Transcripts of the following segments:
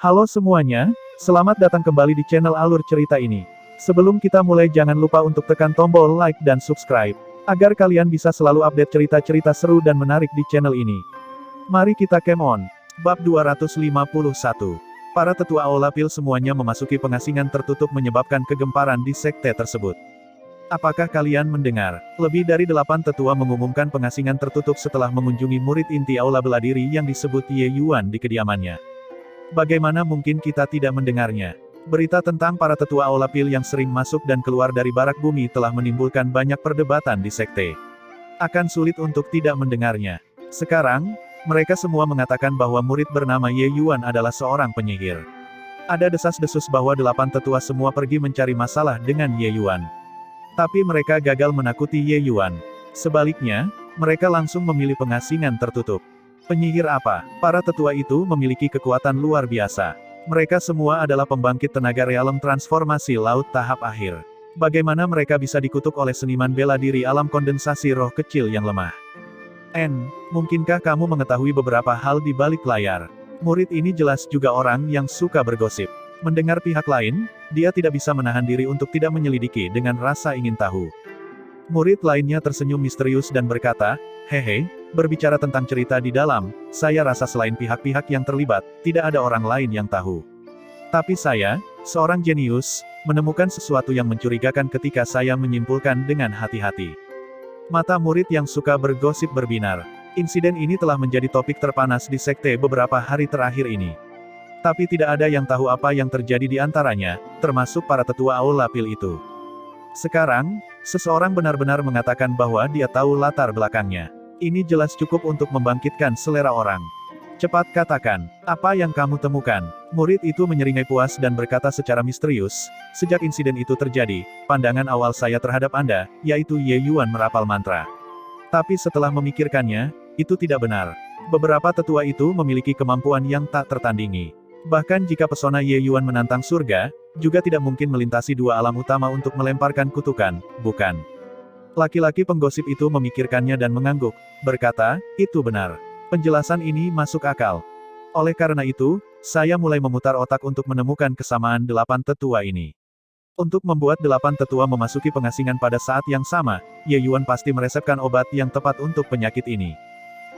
Halo semuanya, selamat datang kembali di channel Alur Cerita ini. Sebelum kita mulai jangan lupa untuk tekan tombol like dan subscribe, agar kalian bisa selalu update cerita-cerita seru dan menarik di channel ini. Mari kita game on. Bab 251. Para tetua Aulapil semuanya memasuki pengasingan tertutup menyebabkan kegemparan di sekte tersebut. Apakah kalian mendengar? Lebih dari 8 tetua mengumumkan pengasingan tertutup setelah mengunjungi murid inti Aula Beladiri yang disebut Ye Yuan di kediamannya. Bagaimana mungkin kita tidak mendengarnya? Berita tentang para tetua Aulapil yang sering masuk dan keluar dari barak bumi telah menimbulkan banyak perdebatan di sekte. Akan sulit untuk tidak mendengarnya. Sekarang, mereka semua mengatakan bahwa murid bernama Ye Yuan adalah seorang penyihir. Ada desas-desus bahwa 8 tetua semua pergi mencari masalah dengan Ye Yuan. Tapi mereka gagal menakuti Ye Yuan. Sebaliknya, mereka langsung memilih pengasingan tertutup. Penyihir apa? Para tetua itu memiliki kekuatan luar biasa. Mereka semua adalah pembangkit tenaga realem transformasi laut tahap akhir. Bagaimana mereka bisa dikutuk oleh seniman bela diri alam kondensasi roh kecil yang lemah? Mungkinkah kamu mengetahui beberapa hal di balik layar? Murid ini jelas juga orang yang suka bergosip. Mendengar pihak lain, dia tidak bisa menahan diri untuk tidak menyelidiki dengan rasa ingin tahu. Murid lainnya tersenyum misterius dan berkata, "Hehe, berbicara tentang cerita di dalam, saya rasa selain pihak-pihak yang terlibat, tidak ada orang lain yang tahu. Tapi saya, seorang jenius, menemukan sesuatu yang mencurigakan ketika saya menyimpulkan dengan hati-hati." Mata murid yang suka bergosip berbinar. Insiden ini telah menjadi topik terpanas di sekte beberapa hari terakhir ini. Tapi tidak ada yang tahu apa yang terjadi di antaranya, termasuk para tetua Aulapil itu. Sekarang, seseorang benar-benar mengatakan bahwa dia tahu latar belakangnya. Ini jelas cukup untuk membangkitkan selera orang. Cepat katakan, apa yang kamu temukan? Murid itu menyeringai puas dan berkata secara misterius, "Sejak insiden itu terjadi, pandangan awal saya terhadap Anda, yaitu Ye Yuan merapal mantra. Tapi setelah memikirkannya, itu tidak benar. Beberapa tetua itu memiliki kemampuan yang tak tertandingi. Bahkan jika pesona Ye Yuan menantang surga, juga tidak mungkin melintasi dua alam utama untuk melemparkan kutukan, bukan?" Laki-laki penggosip itu memikirkannya dan mengangguk, berkata, "Itu benar. Penjelasan ini masuk akal. Oleh karena itu, saya mulai memutar otak untuk menemukan kesamaan 8 tetua ini. Untuk membuat 8 tetua memasuki pengasingan pada saat yang sama, Ye Yuan pasti meresepkan obat yang tepat untuk penyakit ini.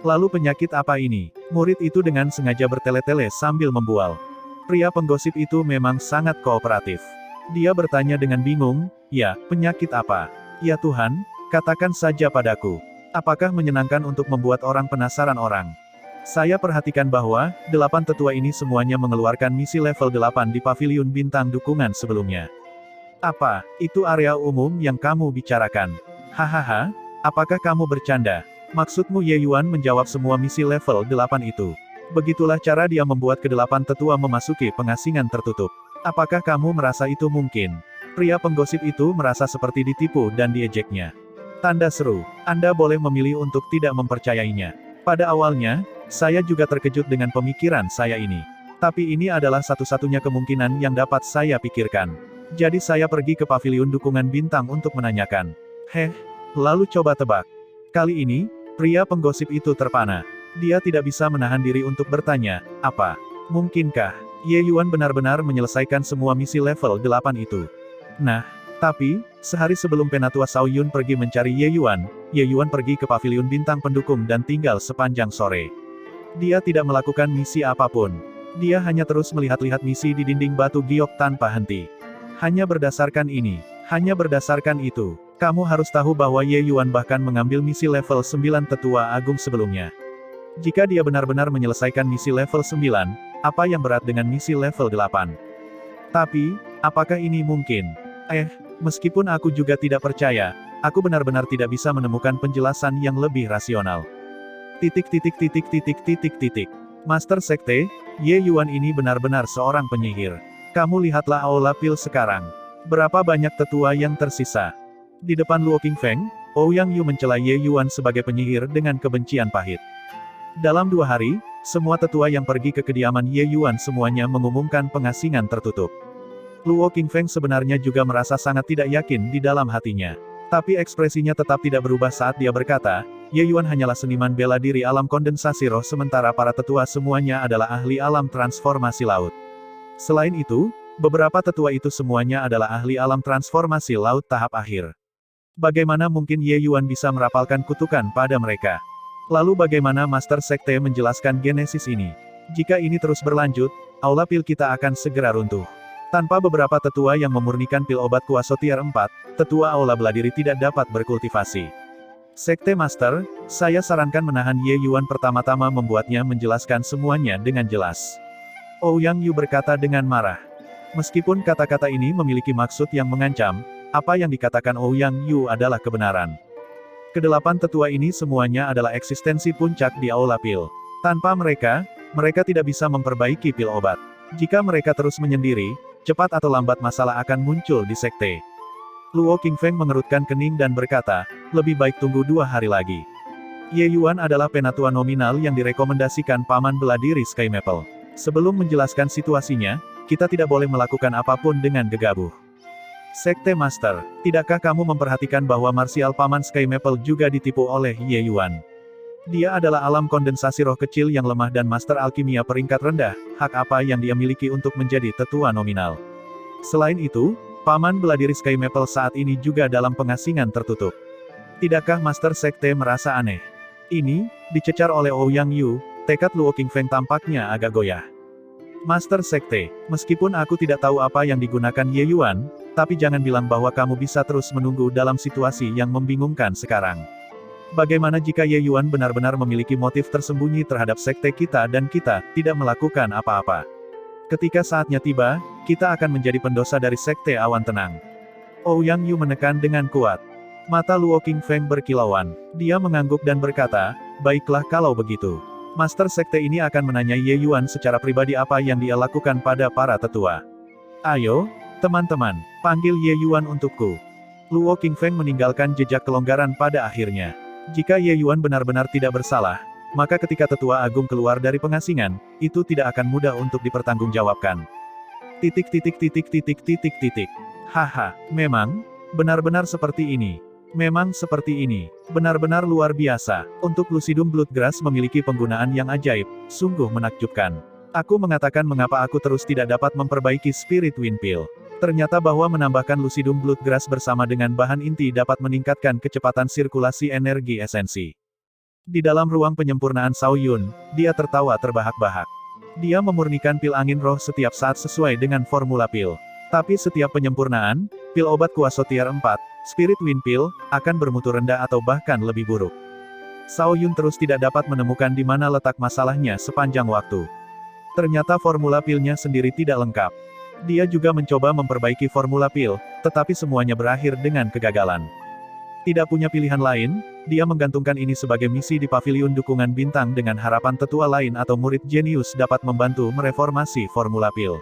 Lalu penyakit apa ini?" Murid itu dengan sengaja bertele-tele sambil membual. Pria penggosip itu memang sangat kooperatif. Dia bertanya dengan bingung, "Ya, penyakit apa? Ya Tuhan, katakan saja padaku. Apakah menyenangkan untuk membuat orang penasaran orang?" Saya perhatikan bahwa 8 tetua ini semuanya mengeluarkan misi level 8 di pavilion bintang dukungan sebelumnya. "Apa, itu area umum yang kamu bicarakan? Hahaha, apakah kamu bercanda? Maksudmu?" Ye Yuan menjawab semua misi level 8 itu. Begitulah cara dia membuat ke-8 tetua memasuki pengasingan tertutup. Apakah kamu merasa itu mungkin? Pria penggosip itu merasa seperti ditipu dan diejeknya. Tanda seru. Anda boleh memilih untuk tidak mempercayainya. Pada awalnya, saya juga terkejut dengan pemikiran saya ini. Tapi ini adalah satu-satunya kemungkinan yang dapat saya pikirkan. Jadi saya pergi ke pavilion dukungan bintang untuk menanyakan. Lalu coba tebak. Kali ini, pria penggosip itu terpana. Dia tidak bisa menahan diri untuk bertanya, apa? Mungkinkah Ye Yuan benar-benar menyelesaikan semua misi level 8 itu? Nah, tapi, sehari sebelum Penatua Shao Yun pergi mencari Ye Yuan pergi ke pavilion bintang pendukung dan tinggal sepanjang sore. Dia tidak melakukan misi apapun. Dia hanya terus melihat-lihat misi di dinding batu giok tanpa henti. Hanya berdasarkan ini, hanya berdasarkan itu, kamu harus tahu bahwa Ye Yuan bahkan mengambil misi level 9 tetua agung sebelumnya. Jika dia benar-benar menyelesaikan misi level 9, apa yang berat dengan misi level 8? Tapi, apakah ini mungkin? Meskipun aku juga tidak percaya, aku benar-benar tidak bisa menemukan penjelasan yang lebih rasional. Master Sekte, Ye Yuan ini benar-benar seorang penyihir. Kamu lihatlah Aulapil sekarang. Berapa banyak tetua yang tersisa? Di depan Luo Qingfeng, Ouyang Yu mencela Ye Yuan sebagai penyihir dengan kebencian pahit. Dalam 2 hari, semua tetua yang pergi ke kediaman Ye Yuan semuanya mengumumkan pengasingan tertutup. Luo Qingfeng sebenarnya juga merasa sangat tidak yakin di dalam hatinya. Tapi ekspresinya tetap tidak berubah saat dia berkata, Ye Yuan hanyalah seniman bela diri alam kondensasi roh sementara para tetua semuanya adalah ahli alam transformasi laut. Selain itu, beberapa tetua itu semuanya adalah ahli alam transformasi laut tahap akhir. Bagaimana mungkin Ye Yuan bisa merapalkan kutukan pada mereka? Lalu bagaimana Master Sekte menjelaskan genesis ini? Jika ini terus berlanjut, aula pil kita akan segera runtuh. Tanpa beberapa tetua yang memurnikan pil obat kuaso tier 4, tetua aula bela diri tidak dapat berkultivasi. Sekte Master, saya sarankan menahan Ye Yuan pertama-tama membuatnya menjelaskan semuanya dengan jelas. Ouyang Yu berkata dengan marah. Meskipun kata-kata ini memiliki maksud yang mengancam, apa yang dikatakan Ouyang Yu adalah kebenaran. Kedelapan tetua ini semuanya adalah eksistensi puncak di aula pil. Tanpa mereka, mereka tidak bisa memperbaiki pil obat. Jika mereka terus menyendiri, cepat atau lambat masalah akan muncul di sekte. Luo Qingfeng mengerutkan kening dan berkata, lebih baik tunggu 2 hari lagi. Ye Yuan adalah penatua nominal yang direkomendasikan Paman Bela Diri Sky Maple. Sebelum menjelaskan situasinya, kita tidak boleh melakukan apapun dengan gegabah. Sekte Master, tidakkah kamu memperhatikan bahwa marsial Paman Sky Maple juga ditipu oleh Ye Yuan? Dia adalah alam kondensasi roh kecil yang lemah dan Master Alkimia peringkat rendah, hak apa yang dia miliki untuk menjadi tetua nominal? Selain itu, Paman Bela Diri Sky Maple saat ini juga dalam pengasingan tertutup. Tidakkah Master Sekte merasa aneh? Ini, dicecar oleh Ouyang Yu, tekad Luo Qingfeng tampaknya agak goyah. Master Sekte, meskipun aku tidak tahu apa yang digunakan Ye Yuan, tapi jangan bilang bahwa kamu bisa terus menunggu dalam situasi yang membingungkan sekarang. Bagaimana jika Ye Yuan benar-benar memiliki motif tersembunyi terhadap sekte kita dan kita tidak melakukan apa-apa? Ketika saatnya tiba, kita akan menjadi pendosa dari sekte awan tenang. Ouyang Yu menekan dengan kuat. Mata Luo Qingfeng berkilauan. Dia mengangguk dan berkata, baiklah kalau begitu. Master sekte ini akan menanyai Ye Yuan secara pribadi apa yang dia lakukan pada para tetua. Ayo, teman-teman, panggil Ye Yuan untukku. Luo Qingfeng meninggalkan jejak kelonggaran pada akhirnya. Jika Ye Yuan benar-benar tidak bersalah, maka ketika tetua agung keluar dari pengasingan, itu tidak akan mudah untuk dipertanggungjawabkan. Haha, memang, benar-benar seperti ini. Memang seperti ini. Benar-benar luar biasa. Untuk Lucidum Bloodgrass memiliki penggunaan yang ajaib, sungguh menakjubkan. Aku mengatakan mengapa aku terus tidak dapat memperbaiki Spirit Wind Pill. Ternyata bahwa menambahkan Lucidum Bloodgrass bersama dengan bahan inti dapat meningkatkan kecepatan sirkulasi energi esensi. Di dalam ruang penyempurnaan Sao Yun, dia tertawa terbahak-bahak. Dia memurnikan pil angin roh setiap saat sesuai dengan formula pil. Tapi setiap penyempurnaan, pil obat kuaso tier 4, Spirit Wind Pill, akan bermutu rendah atau bahkan lebih buruk. Sao Yun terus tidak dapat menemukan di mana letak masalahnya sepanjang waktu. Ternyata formula pilnya sendiri tidak lengkap. Dia juga mencoba memperbaiki formula pil, tetapi semuanya berakhir dengan kegagalan. Tidak punya pilihan lain, dia menggantungkan ini sebagai misi di pavilion dukungan bintang dengan harapan tetua lain atau murid jenius dapat membantu mereformasi formula pil.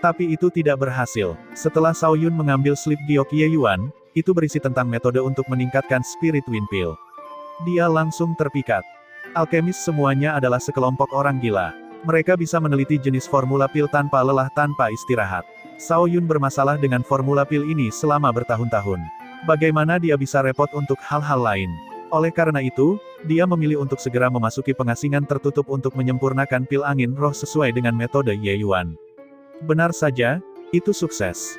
Tapi itu tidak berhasil. Setelah Sao Yun mengambil slip giok Ye Yuan, itu berisi tentang metode untuk meningkatkan Spirit Wind Pill. Dia langsung terpikat. Alkemis semuanya adalah sekelompok orang gila. Mereka bisa meneliti jenis formula pil tanpa lelah tanpa istirahat. Sao Yun bermasalah dengan formula pil ini selama bertahun-tahun. Bagaimana dia bisa repot untuk hal-hal lain? Oleh karena itu, dia memilih untuk segera memasuki pengasingan tertutup untuk menyempurnakan pil angin roh sesuai dengan metode Ye Yuan. Benar saja, itu sukses.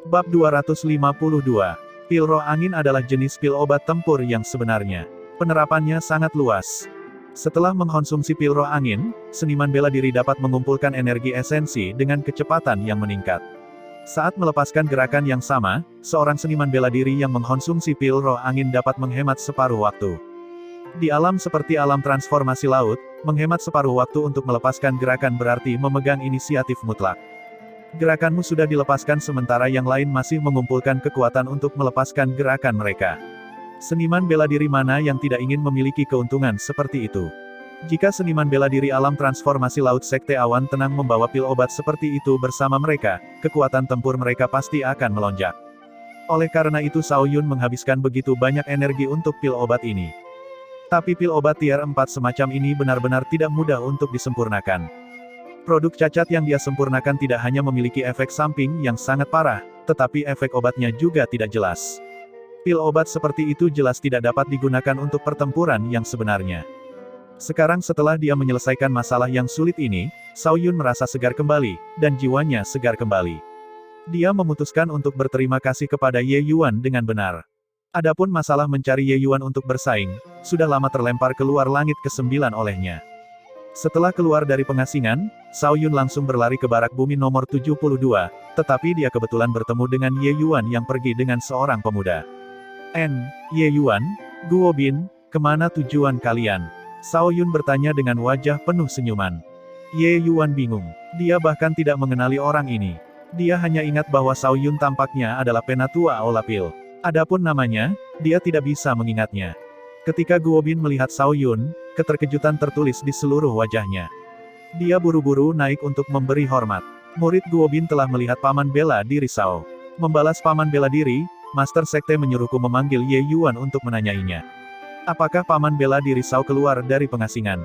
Bab 252. Pil roh angin adalah jenis pil obat tempur yang sebenarnya. Penerapannya sangat luas. Setelah mengkonsumsi pil roh angin, seniman bela diri dapat mengumpulkan energi esensi dengan kecepatan yang meningkat. Saat melepaskan gerakan yang sama, seorang seniman bela diri yang mengkonsumsi pil roh angin dapat menghemat separuh waktu. Di alam seperti alam transformasi laut, menghemat separuh waktu untuk melepaskan gerakan berarti memegang inisiatif mutlak. Gerakanmu sudah dilepaskan sementara yang lain masih mengumpulkan kekuatan untuk melepaskan gerakan mereka. Seniman bela diri mana yang tidak ingin memiliki keuntungan seperti itu? Jika seniman bela diri alam transformasi laut sekte awan tenang membawa pil obat seperti itu bersama mereka, kekuatan tempur mereka pasti akan melonjak. Oleh karena itu Sao Yun menghabiskan begitu banyak energi untuk pil obat ini. Tapi pil obat tier 4 semacam ini benar-benar tidak mudah untuk disempurnakan. Produk cacat yang dia sempurnakan tidak hanya memiliki efek samping yang sangat parah, tetapi efek obatnya juga tidak jelas. Pil obat seperti itu jelas tidak dapat digunakan untuk pertempuran yang sebenarnya. Sekarang setelah dia menyelesaikan masalah yang sulit ini, Xiao Yun merasa segar kembali, dan jiwanya segar kembali. Dia memutuskan untuk berterima kasih kepada Ye Yuan dengan benar. Adapun masalah mencari Ye Yuan untuk bersaing, sudah lama terlempar keluar langit ke-9 olehnya. Setelah keluar dari pengasingan, Xiao Yun langsung berlari ke barak bumi nomor 72, tetapi dia kebetulan bertemu dengan Ye Yuan yang pergi dengan seorang pemuda. Ye Yuan, Guo Bin, kemana tujuan kalian? Xiao Yun bertanya dengan wajah penuh senyuman. Ye Yuan bingung. Dia bahkan tidak mengenali orang ini. Dia hanya ingat bahwa Xiao Yun tampaknya adalah penatua Aulapil. Adapun namanya, dia tidak bisa mengingatnya. Ketika Guo Bin melihat Xiao Yun, keterkejutan tertulis di seluruh wajahnya. Dia buru-buru naik untuk memberi hormat. Murid Guo Bin telah melihat paman bela diri Xiao. Membalas paman bela diri, Master Sekte menyuruhku memanggil Ye Yuan untuk menanyainya. Apakah paman bela diri Xiao keluar dari pengasingan?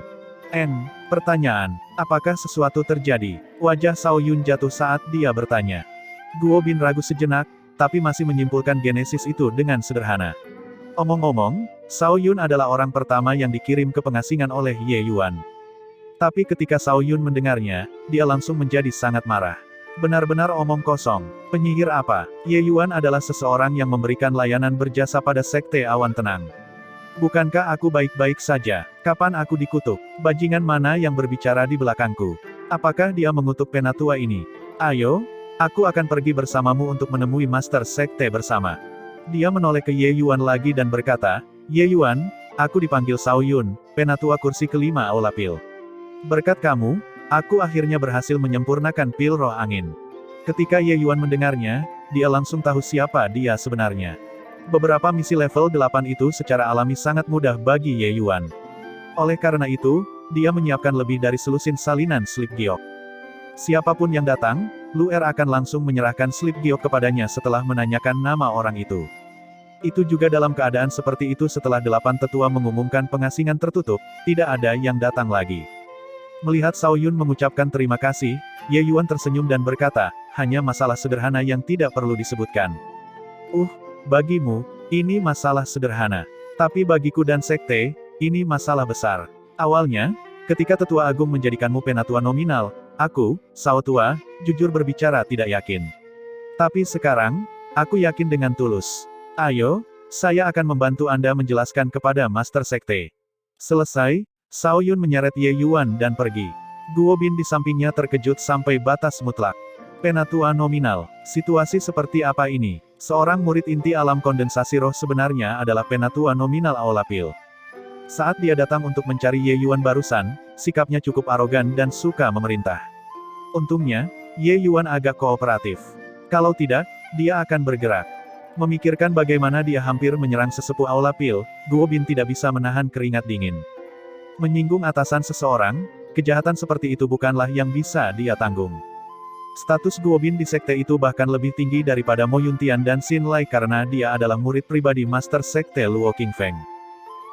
Pertanyaan, apakah sesuatu terjadi? Wajah Xiao Yun jatuh saat dia bertanya. Guo Bin ragu sejenak, tapi masih menyimpulkan genesis itu dengan sederhana. Omong-omong, Xiao Yun adalah orang pertama yang dikirim ke pengasingan oleh Ye Yuan. Tapi ketika Xiao Yun mendengarnya, dia langsung menjadi sangat marah. Benar-benar omong kosong. Penyihir apa? Ye Yuan adalah seseorang yang memberikan layanan berjasa pada Sekte Awan Tenang. Bukankah aku baik-baik saja? Kapan aku dikutuk? Bajingan mana yang berbicara di belakangku? Apakah dia mengutuk penatua ini? Ayo, aku akan pergi bersamamu untuk menemui Master Sekte bersama. Dia menoleh ke Ye Yuan lagi dan berkata, Ye Yuan, aku dipanggil Xiao Yun, penatua kursi kelima Aulapil. Berkat kamu, aku akhirnya berhasil menyempurnakan pil roh angin. Ketika Ye Yuan mendengarnya, dia langsung tahu siapa dia sebenarnya. Beberapa misi level 8 itu secara alami sangat mudah bagi Ye Yuan. Oleh karena itu, dia menyiapkan lebih dari selusin salinan slip giok. Siapapun yang datang, Lu Er akan langsung menyerahkan slip giok kepadanya setelah menanyakan nama orang itu. Itu juga dalam keadaan seperti itu setelah 8 tetua mengumumkan pengasingan tertutup, tidak ada yang datang lagi. Melihat Xiao Yun mengucapkan terima kasih, Ye Yuan tersenyum dan berkata, hanya masalah sederhana yang tidak perlu disebutkan. Bagimu, ini masalah sederhana. Tapi bagiku dan Sekte, ini masalah besar. Awalnya, ketika Tetua Agung menjadikanmu penatua nominal, aku, Xiao Tua, jujur berbicara tidak yakin. Tapi sekarang, aku yakin dengan tulus. Ayo, saya akan membantu Anda menjelaskan kepada Master Sekte. Selesai, Xiao Yun menyeret Ye Yuan dan pergi. Guo Bin di sampingnya terkejut sampai batas mutlak. Penatua nominal, situasi seperti apa ini? Seorang murid inti alam kondensasi roh sebenarnya adalah penatua nominal Aulapil. Saat dia datang untuk mencari Ye Yuan barusan, sikapnya cukup arogan dan suka memerintah. Untungnya, Ye Yuan agak kooperatif. Kalau tidak, dia akan bergerak. Memikirkan bagaimana dia hampir menyerang sesepuh Aulapil, Guo Bin tidak bisa menahan keringat dingin. Menyinggung atasan seseorang, kejahatan seperti itu bukanlah yang bisa dia tanggung. Status Guo Bin di sekte itu bahkan lebih tinggi daripada Mo Yuntian dan Xin Lai karena dia adalah murid pribadi Master Sekte Luo Qingfeng.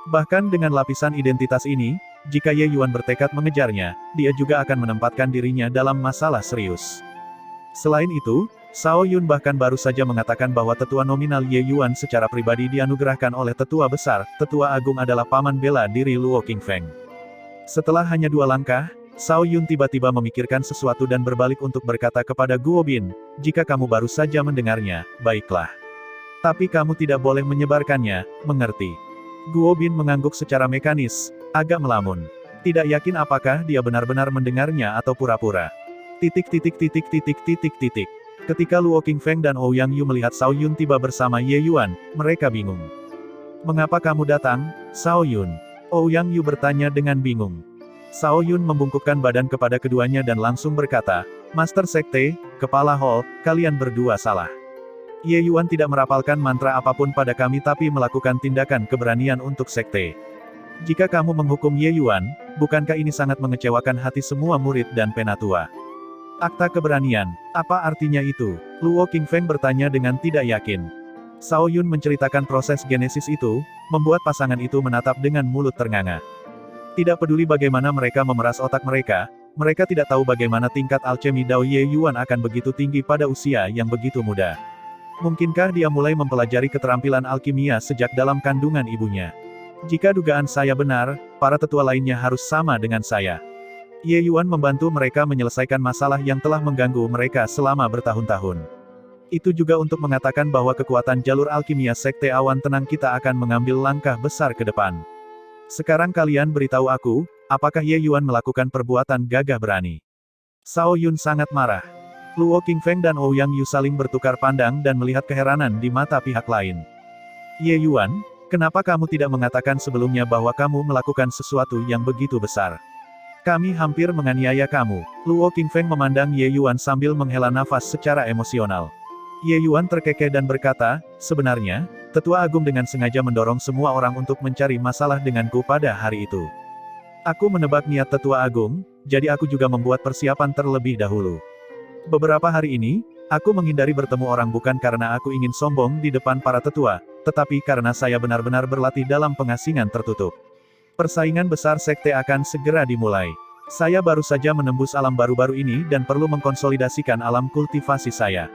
Bahkan dengan lapisan identitas ini, jika Ye Yuan bertekad mengejarnya, dia juga akan menempatkan dirinya dalam masalah serius. Selain itu, Xiao Yun bahkan baru saja mengatakan bahwa tetua nominal Ye Yuan secara pribadi dianugerahkan oleh tetua besar, tetua agung adalah paman bela diri Luo Qingfeng. Setelah hanya 2 langkah, Xiao Yun tiba-tiba memikirkan sesuatu dan berbalik untuk berkata kepada Guo Bin, jika kamu baru saja mendengarnya, baiklah. Tapi kamu tidak boleh menyebarkannya, mengerti? Guo Bin mengangguk secara mekanis, agak melamun. Tidak yakin apakah dia benar-benar mendengarnya atau pura-pura. Ketika Luo Qingfeng dan Ouyang Yu melihat Xiao Yun tiba bersama Ye Yuan, mereka bingung. Mengapa kamu datang, Xiao Yun? Ouyang Yu bertanya dengan bingung. Xiao Yun membungkukkan badan kepada keduanya dan langsung berkata, Master Sekte, Kepala Hall, kalian berdua salah. Ye Yuan tidak merapalkan mantra apapun pada kami tapi melakukan tindakan keberanian untuk Sekte. Jika kamu menghukum Ye Yuan, bukankah ini sangat mengecewakan hati semua murid dan penatua? Akta keberanian, apa artinya itu? Luo Qingfeng bertanya dengan tidak yakin. Xiao Yun menceritakan proses genesis itu, membuat pasangan itu menatap dengan mulut ternganga. Tidak peduli bagaimana mereka memeras otak mereka tidak tahu bagaimana tingkat alchemy Dao Ye Yuan akan begitu tinggi pada usia yang begitu muda. Mungkinkah dia mulai mempelajari keterampilan alkimia sejak dalam kandungan ibunya? Jika dugaan saya benar, para tetua lainnya harus sama dengan saya. Ye Yuan membantu mereka menyelesaikan masalah yang telah mengganggu mereka selama bertahun-tahun. Itu juga untuk mengatakan bahwa kekuatan jalur alkimia Sekte Awan Tenang kita akan mengambil langkah besar ke depan. Sekarang kalian beritahu aku, apakah Ye Yuan melakukan perbuatan gagah berani? Cao Yun sangat marah. Luo Qingfeng dan Ouyang Yu saling bertukar pandang dan melihat keheranan di mata pihak lain. Ye Yuan, kenapa kamu tidak mengatakan sebelumnya bahwa kamu melakukan sesuatu yang begitu besar? Kami hampir menganiaya kamu. Luo Qingfeng memandang Ye Yuan sambil menghela nafas secara emosional. Ye Yuan terkekeh dan berkata, sebenarnya, Tetua Agung dengan sengaja mendorong semua orang untuk mencari masalah denganku pada hari itu. Aku menebak niat Tetua Agung, jadi aku juga membuat persiapan terlebih dahulu. Beberapa hari ini, aku menghindari bertemu orang bukan karena aku ingin sombong di depan para tetua, tetapi karena saya benar-benar berlatih dalam pengasingan tertutup. Persaingan besar sekte akan segera dimulai. Saya baru saja menembus alam baru-baru ini dan perlu mengkonsolidasikan alam kultivasi saya.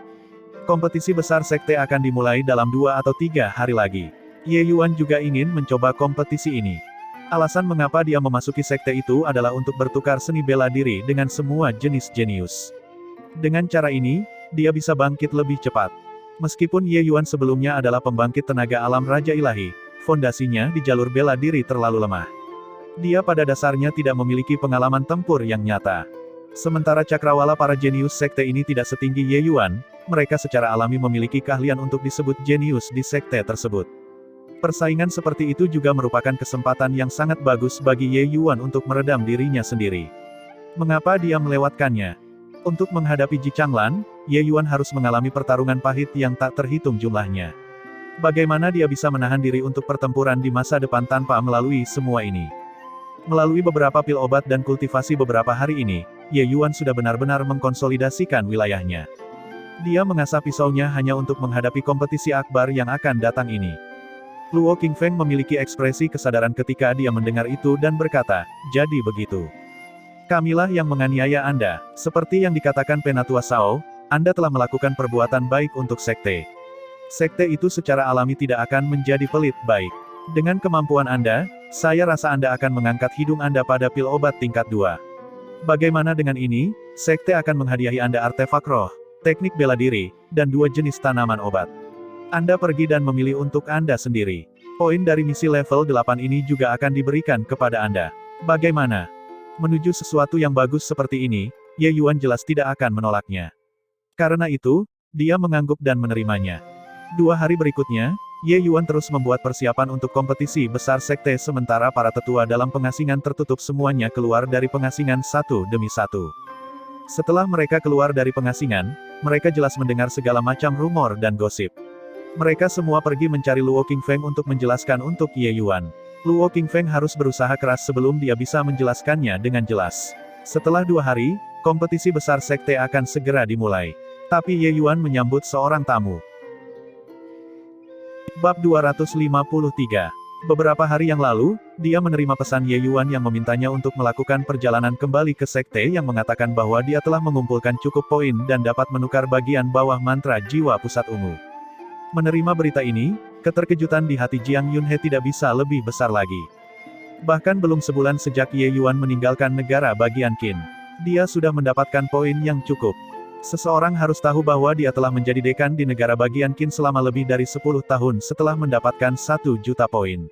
Kompetisi besar sekte akan dimulai dalam 2 atau 3 hari lagi. Ye Yuan juga ingin mencoba kompetisi ini. Alasan mengapa dia memasuki sekte itu adalah untuk bertukar seni bela diri dengan semua jenis jenius. Dengan cara ini, dia bisa bangkit lebih cepat. Meskipun Ye Yuan sebelumnya adalah pembangkit tenaga alam Raja Ilahi, fondasinya di jalur bela diri terlalu lemah. Dia pada dasarnya tidak memiliki pengalaman tempur yang nyata. Sementara cakrawala para jenius sekte ini tidak setinggi Ye Yuan, mereka secara alami memiliki keahlian untuk disebut jenius di sekte tersebut. Persaingan seperti itu juga merupakan kesempatan yang sangat bagus bagi Ye Yuan untuk meredam dirinya sendiri. Mengapa dia melewatkannya? Untuk menghadapi Ji Changlan, Ye Yuan harus mengalami pertarungan pahit yang tak terhitung jumlahnya. Bagaimana dia bisa menahan diri untuk pertempuran di masa depan tanpa melalui semua ini? Melalui beberapa pil obat dan kultivasi beberapa hari ini, Ye Yuan sudah benar-benar mengkonsolidasikan wilayahnya. Dia mengasah pisaunya hanya untuk menghadapi kompetisi akbar yang akan datang ini. Luo Qingfeng memiliki ekspresi kesadaran ketika dia mendengar itu dan berkata, jadi begitu. Kamilah yang menganiaya Anda, seperti yang dikatakan Penatua Sao, Anda telah melakukan perbuatan baik untuk sekte. Sekte itu secara alami tidak akan menjadi pelit baik. Dengan kemampuan Anda, saya rasa Anda akan mengangkat hidung Anda pada pil obat tingkat 2. Bagaimana dengan ini? Sekte akan menghadiahi Anda artefak roh, teknik bela diri, dan 2 jenis tanaman obat. Anda pergi dan memilih untuk Anda sendiri. Poin dari misi level 8 ini juga akan diberikan kepada Anda. Bagaimana? Menuju sesuatu yang bagus seperti ini, Ye Yuan jelas tidak akan menolaknya. Karena itu, dia mengangguk dan menerimanya. 2 hari berikutnya, Ye Yuan terus membuat persiapan untuk kompetisi besar sekte sementara para tetua dalam pengasingan tertutup semuanya keluar dari pengasingan satu demi satu. Setelah mereka keluar dari pengasingan, mereka jelas mendengar segala macam rumor dan gosip. Mereka semua pergi mencari Luo Qingfeng untuk menjelaskan untuk Ye Yuan. Luo Qingfeng harus berusaha keras sebelum dia bisa menjelaskannya dengan jelas. Setelah 2 hari, kompetisi besar sekte akan segera dimulai. Tapi Ye Yuan menyambut seorang tamu. Bab 253. Beberapa hari yang lalu, dia menerima pesan Ye Yuan yang memintanya untuk melakukan perjalanan kembali ke sekte yang mengatakan bahwa dia telah mengumpulkan cukup poin dan dapat menukar bagian bawah mantra jiwa pusat ungu. Menerima berita ini, keterkejutan di hati Jiang Yunhe tidak bisa lebih besar lagi. Bahkan belum sebulan sejak Ye Yuan meninggalkan negara bagian Qin, dia sudah mendapatkan poin yang cukup. Seseorang harus tahu bahwa dia telah menjadi dekan di negara bagian Qin selama lebih dari 10 tahun setelah mendapatkan 1 juta poin.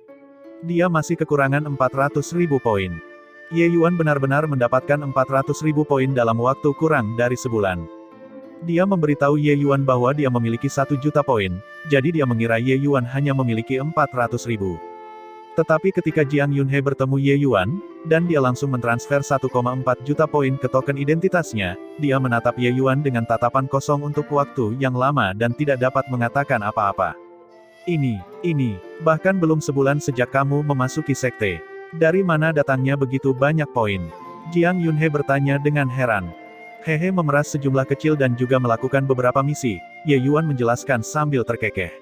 Dia masih kekurangan 400.000 poin. Ye Yuan benar-benar mendapatkan 400.000 poin dalam waktu kurang dari sebulan. Dia memberitahu Ye Yuan bahwa dia memiliki 1 juta poin, jadi dia mengira Ye Yuan hanya memiliki 400.000. Tetapi ketika Jiang Yunhe bertemu Ye Yuan, dan dia langsung mentransfer 1,4 juta poin ke token identitasnya, dia menatap Ye Yuan dengan tatapan kosong untuk waktu yang lama dan tidak dapat mengatakan apa-apa. Ini, bahkan belum sebulan sejak kamu memasuki sekte. Dari mana datangnya begitu banyak poin? Jiang Yunhe bertanya dengan heran. Hehe memeras sejumlah kecil dan juga melakukan beberapa misi, Ye Yuan menjelaskan sambil terkekeh.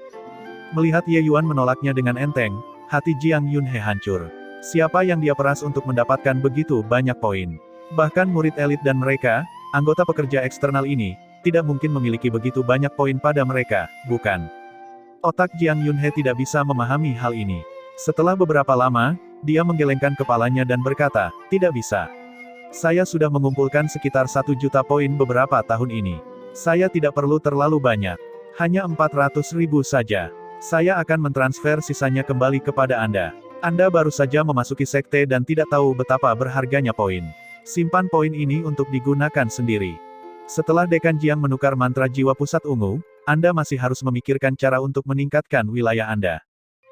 Melihat Ye Yuan menolaknya dengan enteng, hati Jiang Yunhe hancur. Siapa yang dia peras untuk mendapatkan begitu banyak poin? Bahkan murid elit dan mereka, anggota pekerja eksternal ini, tidak mungkin memiliki begitu banyak poin pada mereka, bukan? Otak Jiang Yunhe tidak bisa memahami hal ini. Setelah beberapa lama, dia menggelengkan kepalanya dan berkata, tidak bisa. Saya sudah mengumpulkan sekitar 1 juta poin beberapa tahun ini. Saya tidak perlu terlalu banyak. Hanya 400.000 saja. Saya akan mentransfer sisanya kembali kepada Anda. Anda baru saja memasuki sekte dan tidak tahu betapa berharganya poin. Simpan poin ini untuk digunakan sendiri. Setelah Dekan Jiang menukar mantra jiwa pusat ungu, Anda masih harus memikirkan cara untuk meningkatkan wilayah Anda.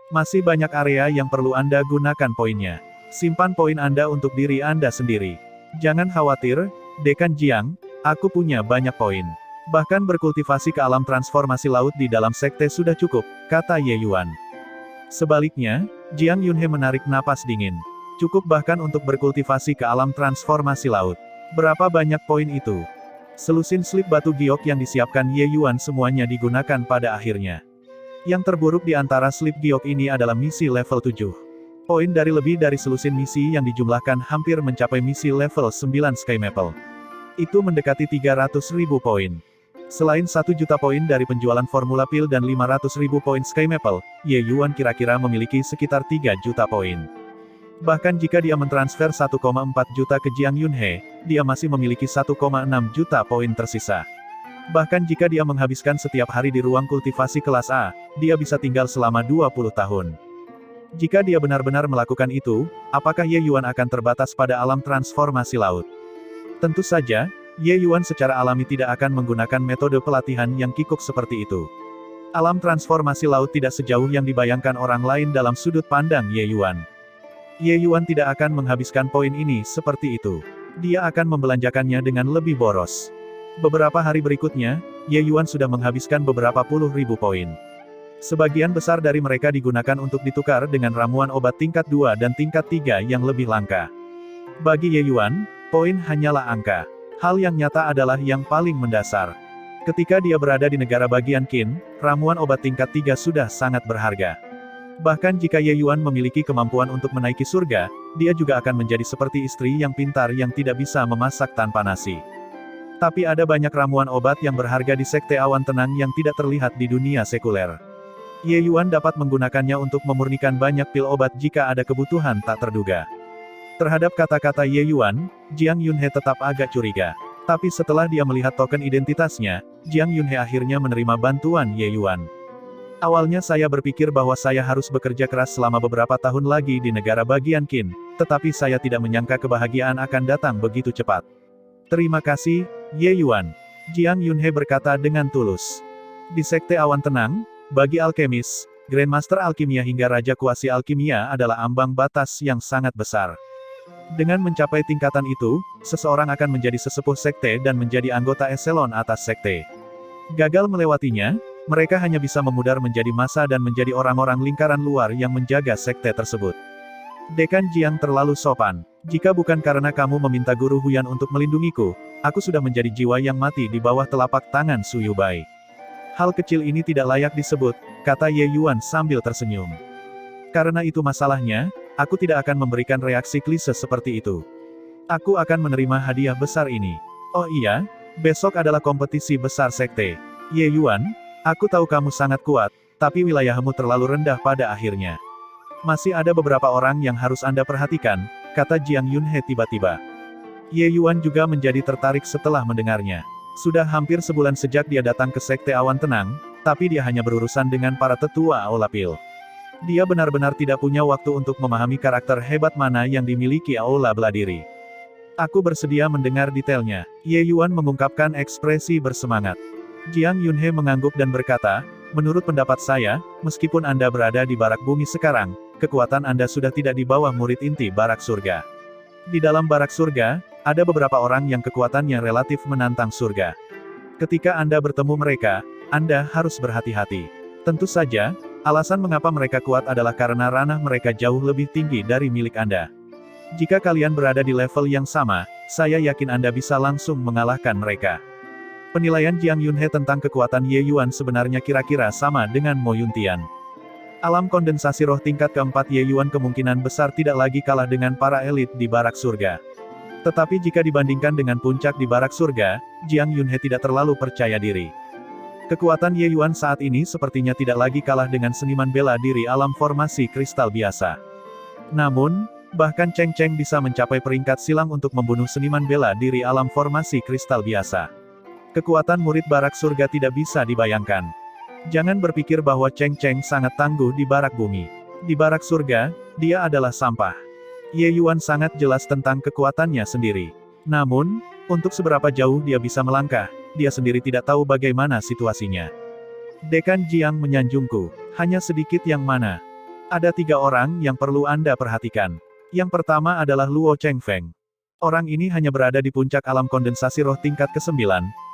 Masih banyak area yang perlu Anda gunakan poinnya. Simpan poin Anda untuk diri Anda sendiri. Jangan khawatir, Dekan Jiang, aku punya banyak poin. Bahkan berkultivasi ke alam transformasi laut di dalam sekte sudah cukup, kata Ye Yuan. Sebaliknya, Jiang Yunhe menarik napas dingin. Cukup bahkan untuk berkultivasi ke alam transformasi laut. Berapa banyak poin itu? Selusin slip batu giok yang disiapkan Ye Yuan semuanya digunakan pada akhirnya. Yang terburuk di antara slip giok ini adalah misi level 7. Poin dari lebih dari selusin misi yang dijumlahkan hampir mencapai misi level 9 Sky Maple. Itu mendekati 300.000 poin. Selain 1 juta poin dari penjualan formula pil dan 500.000 poin Sky Maple, Ye Yuan kira-kira memiliki sekitar 3 juta poin. Bahkan jika dia mentransfer 1,4 juta ke Jiang Yunhe, dia masih memiliki 1,6 juta poin tersisa. Bahkan jika dia menghabiskan setiap hari di ruang kultivasi kelas A, dia bisa tinggal selama 20 tahun. Jika dia benar-benar melakukan itu, apakah Ye Yuan akan terbatas pada alam transformasi laut? Tentu saja, Ye Yuan secara alami tidak akan menggunakan metode pelatihan yang kikuk seperti itu. Alam transformasi laut tidak sejauh yang dibayangkan orang lain dalam sudut pandang Ye Yuan. Ye Yuan tidak akan menghabiskan poin ini seperti itu. Dia akan membelanjakannya dengan lebih boros. Beberapa hari berikutnya, Ye Yuan sudah menghabiskan beberapa puluh ribu poin. Sebagian besar dari mereka digunakan untuk ditukar dengan ramuan obat tingkat 2 dan tingkat 3 yang lebih langka. Bagi Ye Yuan, poin hanyalah angka. Hal yang nyata adalah yang paling mendasar. Ketika dia berada di negara bagian Qin, ramuan obat tingkat 3 sudah sangat berharga. Bahkan jika Ye Yuan memiliki kemampuan untuk menaiki surga, dia juga akan menjadi seperti istri yang pintar yang tidak bisa memasak tanpa nasi. Tapi ada banyak ramuan obat yang berharga di sekte awan tenang yang tidak terlihat di dunia sekuler. Ye Yuan dapat menggunakannya untuk memurnikan banyak pil obat jika ada kebutuhan tak terduga. Terhadap kata-kata Ye Yuan, Jiang Yunhe tetap agak curiga. Tapi setelah dia melihat token identitasnya, Jiang Yunhe akhirnya menerima bantuan Ye Yuan. Awalnya saya berpikir bahwa saya harus bekerja keras selama beberapa tahun lagi di negara bagian Qin, tetapi saya tidak menyangka kebahagiaan akan datang begitu cepat. Terima kasih, Ye Yuan. Jiang Yunhe berkata dengan tulus. Di sekte awan tenang, bagi alkemis, Grandmaster Alkimia hingga Raja Kuasi Alkimia adalah ambang batas yang sangat besar. Dengan mencapai tingkatan itu, seseorang akan menjadi sesepuh sekte dan menjadi anggota eselon atas sekte. Gagal melewatinya, mereka hanya bisa memudar menjadi massa dan menjadi orang-orang lingkaran luar yang menjaga sekte tersebut. Dekan Jiang terlalu sopan. Jika bukan karena kamu meminta Guru Huyan untuk melindungiku, aku sudah menjadi jiwa yang mati di bawah telapak tangan Su Yubai. Hal kecil ini tidak layak disebut, kata Ye Yuan sambil tersenyum. Karena itu masalahnya, aku tidak akan memberikan reaksi klise seperti itu. Aku akan menerima hadiah besar ini. Oh iya, besok adalah kompetisi besar sekte. Ye Yuan, aku tahu kamu sangat kuat, tapi wilayahmu terlalu rendah pada akhirnya. Masih ada beberapa orang yang harus Anda perhatikan, kata Jiang Yunhe tiba-tiba. Ye Yuan juga menjadi tertarik setelah mendengarnya. Sudah hampir sebulan sejak dia datang ke Sekte Awan Tenang, tapi dia hanya berurusan dengan para tetua Aula Pil. Dia benar-benar tidak punya waktu untuk memahami karakter hebat mana yang dimiliki Aula Beladiri. Aku bersedia mendengar detailnya. Ye Yuan mengungkapkan ekspresi bersemangat. Jiang Yunhe mengangguk dan berkata, menurut pendapat saya, meskipun Anda berada di barak bumi sekarang, kekuatan Anda sudah tidak di bawah murid inti barak surga. Di dalam barak surga, ada beberapa orang yang kekuatannya relatif menantang surga. Ketika Anda bertemu mereka, Anda harus berhati-hati. Tentu saja, alasan mengapa mereka kuat adalah karena ranah mereka jauh lebih tinggi dari milik Anda. Jika kalian berada di level yang sama, saya yakin Anda bisa langsung mengalahkan mereka. Penilaian Jiang Yunhe tentang kekuatan Ye Yuan sebenarnya kira-kira sama dengan Mo Yuntian. Alam kondensasi roh tingkat keempat Ye Yuan kemungkinan besar tidak lagi kalah dengan para elit di barak surga. Tetapi jika dibandingkan dengan puncak di barak surga, Jiang Yunhe tidak terlalu percaya diri. Kekuatan Ye Yuan saat ini sepertinya tidak lagi kalah dengan seniman bela diri alam formasi kristal biasa. Namun, bahkan Cheng Cheng bisa mencapai peringkat silang untuk membunuh seniman bela diri alam formasi kristal biasa. Kekuatan murid barak surga tidak bisa dibayangkan. Jangan berpikir bahwa Cheng Cheng sangat tangguh di barak bumi. Di barak surga, dia adalah sampah. Ye Yuan sangat jelas tentang kekuatannya sendiri. Namun, untuk seberapa jauh dia bisa melangkah, dia sendiri tidak tahu bagaimana situasinya. Dekan Jiang menyanjungku, hanya sedikit yang mana? Ada 3 orang yang perlu Anda perhatikan. Yang pertama adalah Luo Chengfeng. Orang ini hanya berada di puncak alam kondensasi roh tingkat ke-9,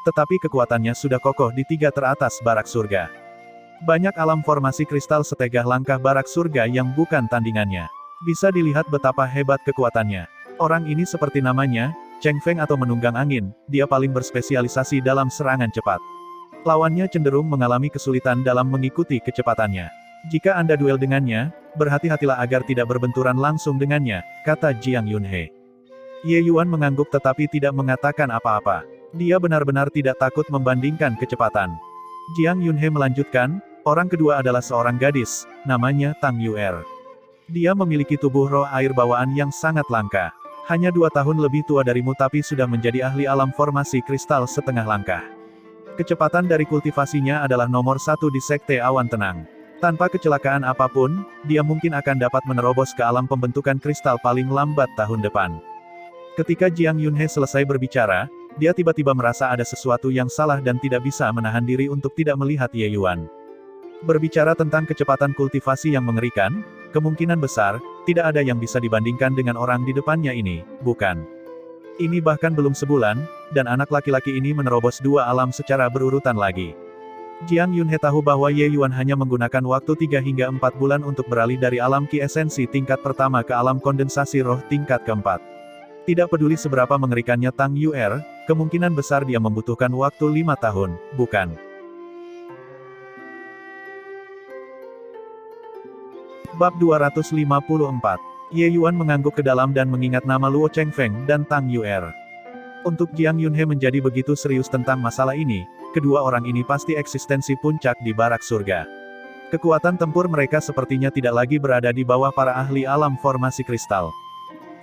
tetapi kekuatannya sudah kokoh di 3 teratas barak surga. Banyak alam formasi kristal setegah langkah barak surga yang bukan tandingannya. Bisa dilihat betapa hebat kekuatannya. Orang ini seperti namanya, Chengfeng atau menunggang angin, dia paling berspesialisasi dalam serangan cepat. Lawannya cenderung mengalami kesulitan dalam mengikuti kecepatannya. Jika Anda duel dengannya, berhati-hatilah agar tidak berbenturan langsung dengannya, kata Jiang Yunhe. Ye Yuan mengangguk tetapi tidak mengatakan apa-apa. Dia benar-benar tidak takut membandingkan kecepatan. Jiang Yunhe melanjutkan, orang kedua adalah seorang gadis, namanya Tang Yuer. Dia memiliki tubuh roh air bawaan yang sangat langka. Hanya 2 tahun lebih tua darimu tapi sudah menjadi ahli alam formasi kristal setengah langkah. Kecepatan dari kultivasinya adalah nomor 1 di Sekte Awan Tenang. Tanpa kecelakaan apapun, dia mungkin akan dapat menerobos ke alam pembentukan kristal paling lambat tahun depan. Ketika Jiang Yunhe selesai berbicara, dia tiba-tiba merasa ada sesuatu yang salah dan tidak bisa menahan diri untuk tidak melihat Ye Yuan. Berbicara tentang kecepatan kultivasi yang mengerikan, kemungkinan besar, tidak ada yang bisa dibandingkan dengan orang di depannya ini, bukan? Ini bahkan belum sebulan, dan anak laki-laki ini menerobos 2 alam secara berurutan lagi. Jiang Yunhe tahu bahwa Ye Yuan hanya menggunakan waktu 3 hingga 4 bulan untuk beralih dari alam ki esensi tingkat pertama ke alam kondensasi roh tingkat keempat. Tidak peduli seberapa mengerikannya Tang Yuer, kemungkinan besar dia membutuhkan waktu 5 tahun, bukan? Bab 254. Ye Yuan mengangguk ke dalam dan mengingat nama Luo Chengfeng dan Tang Yuer. Untuk Jiang Yunhe menjadi begitu serius tentang masalah ini, kedua orang ini pasti eksistensi puncak di barak surga. Kekuatan tempur mereka sepertinya tidak lagi berada di bawah para ahli alam formasi kristal.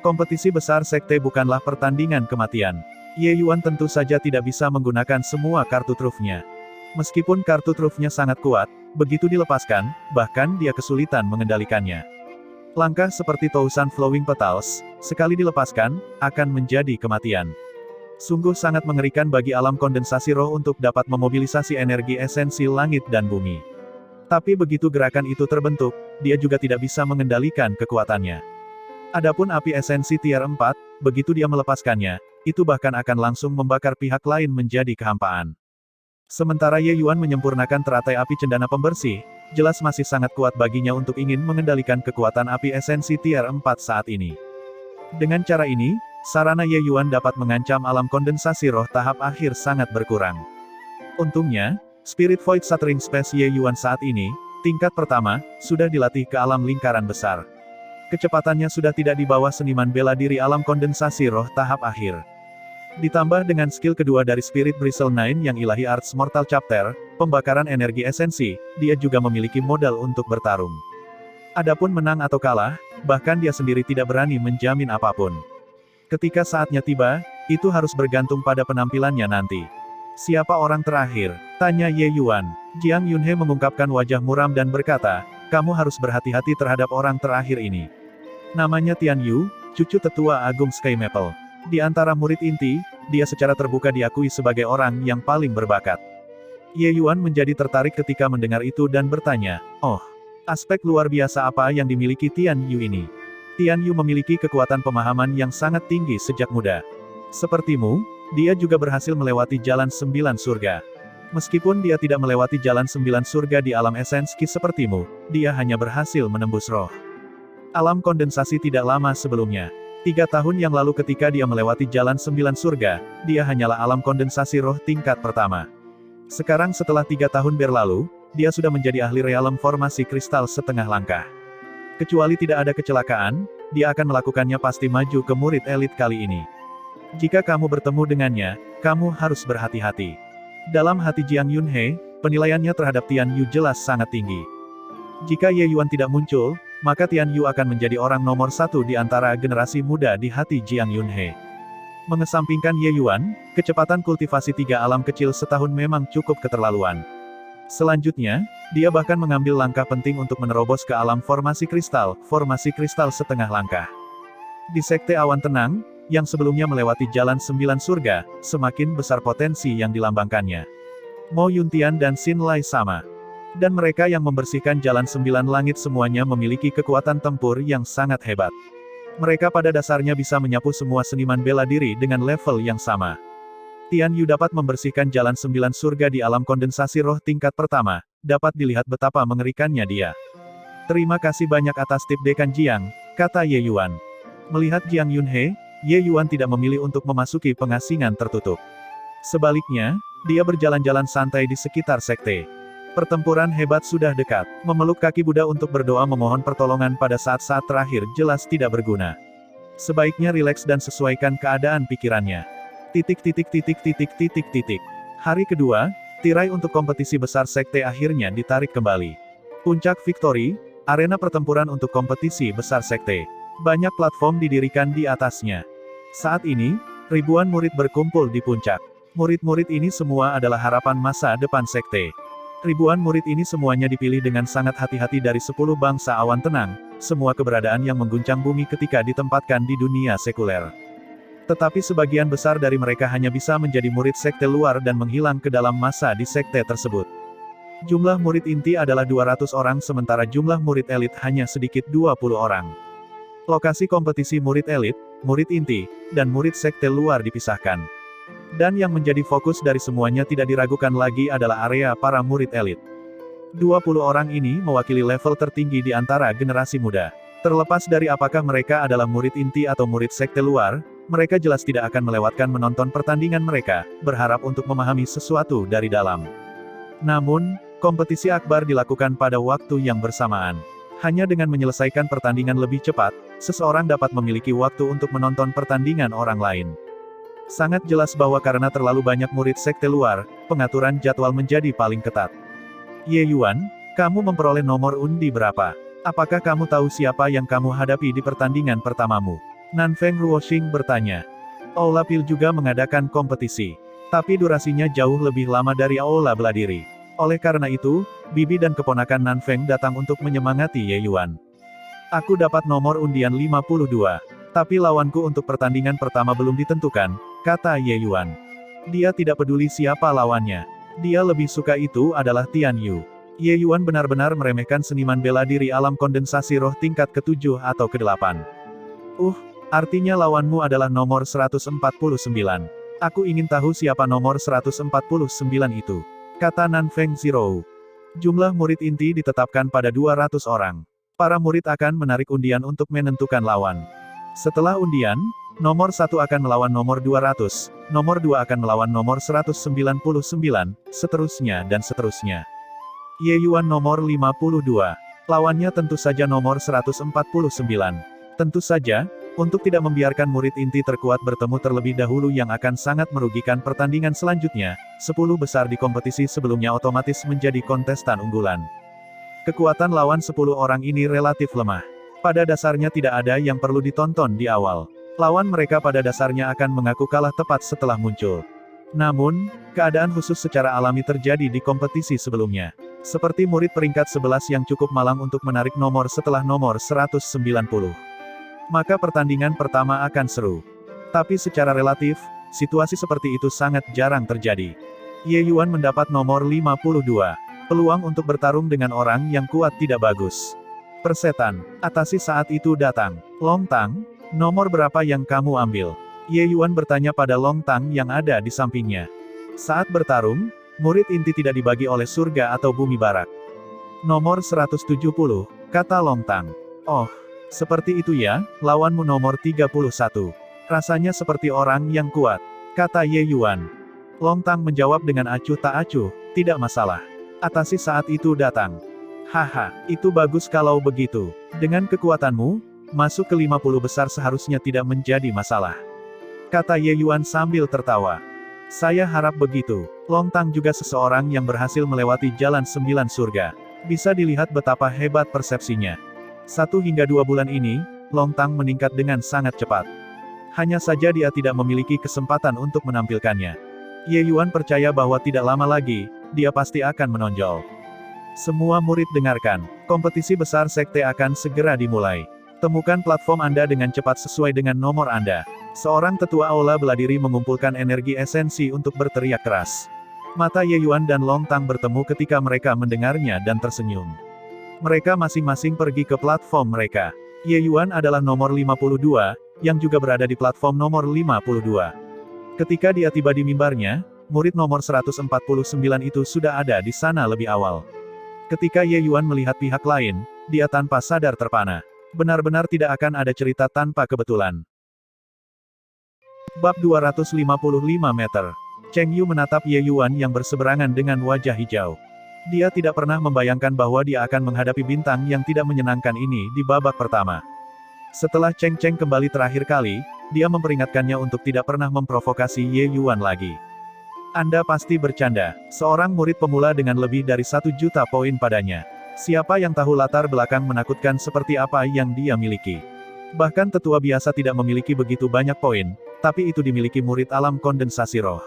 Kompetisi besar sekte bukanlah pertandingan kematian. Ye Yuan tentu saja tidak bisa menggunakan semua kartu trufnya. Meskipun kartu trufnya sangat kuat, begitu dilepaskan, bahkan dia kesulitan mengendalikannya. Langkah seperti Tousan Flowing Petals, sekali dilepaskan, akan menjadi kematian. Sungguh sangat mengerikan bagi alam kondensasi roh untuk dapat memobilisasi energi esensi langit dan bumi. Tapi begitu gerakan itu terbentuk, dia juga tidak bisa mengendalikan kekuatannya. Adapun api esensi tier 4, begitu dia melepaskannya, itu bahkan akan langsung membakar pihak lain menjadi kehampaan. Sementara Ye Yuan menyempurnakan teratai api cendana pembersih, jelas masih sangat kuat baginya untuk ingin mengendalikan kekuatan api esensi tier 4 saat ini. Dengan cara ini, sarana Ye Yuan dapat mengancam alam kondensasi roh tahap akhir sangat berkurang. Untungnya, Spirit Void Shattering Space Ye Yuan saat ini, tingkat pertama, sudah dilatih ke alam lingkaran besar. Kecepatannya sudah tidak di bawah seniman bela diri alam kondensasi roh tahap akhir. Ditambah dengan skill kedua dari Spirit Bristle 9 yang Ilahi Arts Mortal Chapter, pembakaran energi esensi, dia juga memiliki modal untuk bertarung. Adapun menang atau kalah, bahkan dia sendiri tidak berani menjamin apapun. Ketika saatnya tiba, itu harus bergantung pada penampilannya nanti. Siapa orang terakhir? Tanya Ye Yuan. Jiang Yunhe mengungkapkan wajah muram dan berkata, kamu harus berhati-hati terhadap orang terakhir ini. Namanya Tian Yu, cucu tetua Agung Sky Maple. Di antara murid inti, dia secara terbuka diakui sebagai orang yang paling berbakat. Ye Yuan menjadi tertarik ketika mendengar itu dan bertanya, oh, aspek luar biasa apa yang dimiliki Tian Yu ini? Tian Yu memiliki kekuatan pemahaman yang sangat tinggi sejak muda. Sepertimu, dia juga berhasil melewati jalan 9 surga. Meskipun dia tidak melewati jalan 9 surga di alam esensi sepertimu, dia hanya berhasil menembus roh alam kondensasi tidak lama sebelumnya. 3 tahun yang lalu ketika dia melewati jalan 9 surga, dia hanyalah alam kondensasi roh tingkat pertama. Sekarang setelah 3 tahun berlalu, dia sudah menjadi ahli realem formasi kristal setengah langkah. Kecuali tidak ada kecelakaan, dia akan melakukannya pasti maju ke murid elit kali ini. Jika kamu bertemu dengannya, kamu harus berhati-hati. Dalam hati Jiang Yunhe, penilaiannya terhadap Tian Yu jelas sangat tinggi. Jika Ye Yuan tidak muncul, maka Tian Yu akan menjadi orang nomor satu di antara generasi muda di hati Jiang Yunhe. Mengesampingkan Ye Yuan, kecepatan kultivasi 3 alam kecil setahun memang cukup keterlaluan. Selanjutnya, dia bahkan mengambil langkah penting untuk menerobos ke alam formasi kristal setengah langkah. Di Sekte Awan Tenang, yang sebelumnya melewati jalan 9 surga, semakin besar potensi yang dilambangkannya. Mo Yuntian dan Xin Lai sama. Dan mereka yang membersihkan jalan 9 langit semuanya memiliki kekuatan tempur yang sangat hebat. Mereka pada dasarnya bisa menyapu semua seniman bela diri dengan level yang sama. Tian Yu dapat membersihkan jalan 9 surga di alam kondensasi roh tingkat pertama, dapat dilihat betapa mengerikannya dia. Terima kasih banyak atas tip Dekan Jiang, kata Ye Yuan. Melihat Jiang Yunhe, Ye Yuan tidak memilih untuk memasuki pengasingan tertutup. Sebaliknya, dia berjalan-jalan santai di sekitar sekte. Pertempuran hebat sudah dekat. Memeluk kaki Buddha untuk berdoa memohon pertolongan pada saat-saat terakhir jelas tidak berguna. Sebaiknya rileks dan sesuaikan keadaan pikirannya. Hari kedua, tirai untuk kompetisi besar sekte akhirnya ditarik kembali. Puncak Victory, arena pertempuran untuk kompetisi besar sekte. Banyak platform didirikan di atasnya. Saat ini, ribuan murid berkumpul di puncak. Murid-murid ini semua adalah harapan masa depan sekte. Ribuan murid ini semuanya dipilih dengan sangat hati-hati dari 10 bangsa awan tenang, semua keberadaan yang mengguncang bumi ketika ditempatkan di dunia sekuler. Tetapi sebagian besar dari mereka hanya bisa menjadi murid sekte luar dan menghilang ke dalam masa di sekte tersebut. Jumlah murid inti adalah 200 orang sementara jumlah murid elit hanya sedikit 20 orang. Lokasi kompetisi murid elit, murid inti, dan murid sekte luar dipisahkan. Dan yang menjadi fokus dari semuanya tidak diragukan lagi adalah area para murid elit. 20 orang ini mewakili level tertinggi di antara generasi muda. Terlepas dari apakah mereka adalah murid inti atau murid sekte luar, mereka jelas tidak akan melewatkan menonton pertandingan mereka, berharap untuk memahami sesuatu dari dalam. Namun, kompetisi akbar dilakukan pada waktu yang bersamaan. Hanya dengan menyelesaikan pertandingan lebih cepat, seseorang dapat memiliki waktu untuk menonton pertandingan orang lain. Sangat jelas bahwa karena terlalu banyak murid sekte luar, pengaturan jadwal menjadi paling ketat. Ye Yuan, kamu memperoleh nomor undi berapa? Apakah kamu tahu siapa yang kamu hadapi di pertandingan pertamamu? Nanfeng Ruoxing bertanya. Aula Pil juga mengadakan kompetisi. Tapi durasinya jauh lebih lama dari Aula Beladiri. Oleh karena itu, bibi dan keponakan Nanfeng datang untuk menyemangati Ye Yuan. Aku dapat nomor undian 52. Tapi lawanku untuk pertandingan pertama belum ditentukan, kata Ye Yuan. Dia tidak peduli siapa lawannya. Dia lebih suka itu adalah Tian Yu. Ye Yuan benar-benar meremehkan seniman bela diri alam kondensasi roh tingkat ke-7 atau ke-8. Artinya lawanmu adalah nomor 149. Aku ingin tahu siapa nomor 149 itu. Kata Nanfeng Zhou. Jumlah murid inti ditetapkan pada 200 orang. Para murid akan menarik undian untuk menentukan lawan. Setelah undian, nomor 1 akan melawan nomor 200, nomor 2 akan melawan nomor 199, seterusnya dan seterusnya. Ye Yuan nomor 52. Lawannya tentu saja nomor 149. Tentu saja, untuk tidak membiarkan murid inti terkuat bertemu terlebih dahulu yang akan sangat merugikan pertandingan selanjutnya, 10 besar di kompetisi sebelumnya otomatis menjadi kontestan unggulan. Kekuatan lawan 10 orang ini relatif lemah. Pada dasarnya tidak ada yang perlu ditonton di awal. Lawan mereka pada dasarnya akan mengaku kalah tepat setelah muncul. Namun, keadaan khusus secara alami terjadi di kompetisi sebelumnya. Seperti murid peringkat 11 yang cukup malang untuk menarik nomor setelah nomor 190. Maka pertandingan pertama akan seru. Tapi secara relatif, situasi seperti itu sangat jarang terjadi. Ye Yuan mendapat nomor 52. Peluang untuk bertarung dengan orang yang kuat tidak bagus. Persetan, atasi saat itu datang. Long Tang, nomor berapa yang kamu ambil? Ye Yuan bertanya pada Long Tang yang ada di sampingnya. Saat bertarung, murid inti tidak dibagi oleh surga atau bumi barak. Nomor 170, kata Long Tang. Oh, seperti itu ya, lawanmu nomor 31. Rasanya seperti orang yang kuat, kata Ye Yuan. Long Tang menjawab dengan acuh tak acuh, tidak masalah. Atasi saat itu datang. Haha, itu bagus kalau begitu. Dengan kekuatanmu, masuk ke 50 besar seharusnya tidak menjadi masalah. kata Ye Yuan sambil tertawa. Saya harap begitu. Long Tang juga seseorang yang berhasil melewati jalan 9 surga. Bisa dilihat betapa hebat persepsinya. 1 hingga 2 bulan ini, Long Tang meningkat dengan sangat cepat. Hanya saja dia tidak memiliki kesempatan untuk menampilkannya. Ye Yuan percaya bahwa tidak lama lagi, dia pasti akan menonjol. Semua murid dengarkan, kompetisi besar sekte akan segera dimulai. Temukan platform Anda dengan cepat sesuai dengan nomor Anda. Seorang tetua aula bela diri mengumpulkan energi esensi untuk berteriak keras. Mata Ye Yuan dan Long Tang bertemu ketika mereka mendengarnya dan tersenyum. Mereka masing-masing pergi ke platform mereka. Ye Yuan adalah nomor 52, yang juga berada di platform nomor 52. Ketika dia tiba di mimbarnya, murid nomor 149 itu sudah ada di sana lebih awal. Ketika Ye Yuan melihat pihak lain, dia tanpa sadar terpana. Benar-benar tidak akan ada cerita tanpa kebetulan. Bab 255 meter. Cheng Yu menatap Ye Yuan yang berseberangan dengan wajah hijau. Dia tidak pernah membayangkan bahwa dia akan menghadapi bintang yang tidak menyenangkan ini di babak pertama. Setelah Cheng Cheng kembali terakhir kali, dia memperingatkannya untuk tidak pernah memprovokasi Ye Yuan lagi. Anda pasti bercanda, seorang murid pemula dengan lebih dari 1 juta poin padanya. Siapa yang tahu latar belakang menakutkan seperti apa yang dia miliki. Bahkan tetua biasa tidak memiliki begitu banyak poin, tapi itu dimiliki murid alam kondensasi roh.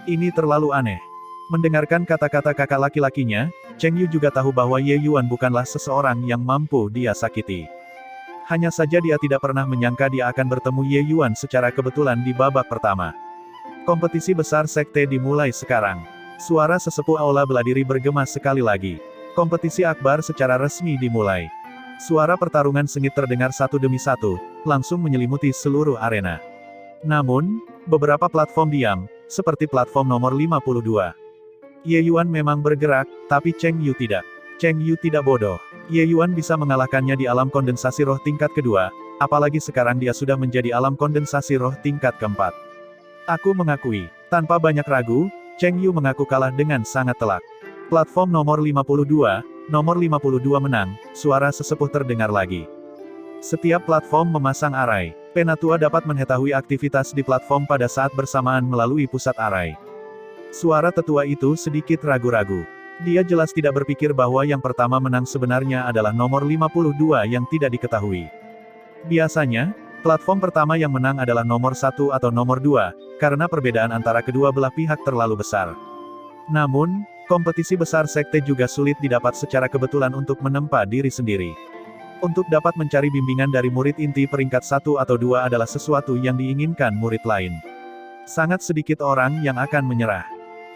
Ini terlalu aneh. Mendengarkan kata-kata kakak laki-lakinya, Cheng Yu juga tahu bahwa Ye Yuan bukanlah seseorang yang mampu dia sakiti. Hanya saja dia tidak pernah menyangka dia akan bertemu Ye Yuan secara kebetulan di babak pertama. Kompetisi besar sekte dimulai sekarang. Suara sesepuh aula bela diri bergema sekali lagi. Kompetisi akbar secara resmi dimulai. Suara pertarungan sengit terdengar satu demi satu, langsung menyelimuti seluruh arena. Namun, beberapa platform diam, seperti platform nomor 52. Ye Yuan memang bergerak, tapi Cheng Yu tidak. Cheng Yu tidak bodoh. Ye Yuan bisa mengalahkannya di alam kondensasi roh tingkat kedua, apalagi sekarang dia sudah menjadi alam kondensasi roh tingkat keempat. Aku mengakui, tanpa banyak ragu, Cheng Yu mengaku kalah dengan sangat telak. Platform nomor 52, nomor 52 menang, suara sesepuh terdengar lagi. Setiap platform memasang arai. Penatua dapat mengetahui aktivitas di platform pada saat bersamaan melalui pusat arai. Suara tetua itu sedikit ragu-ragu. Dia jelas tidak berpikir bahwa yang pertama menang sebenarnya adalah nomor 52 yang tidak diketahui. Biasanya, platform pertama yang menang adalah nomor 1 atau nomor 2, karena perbedaan antara kedua belah pihak terlalu besar. Namun, kompetisi besar sekte juga sulit didapat secara kebetulan untuk menempa diri sendiri. Untuk dapat mencari bimbingan dari murid inti peringkat 1 atau 2 adalah sesuatu yang diinginkan murid lain. Sangat sedikit orang yang akan menyerah.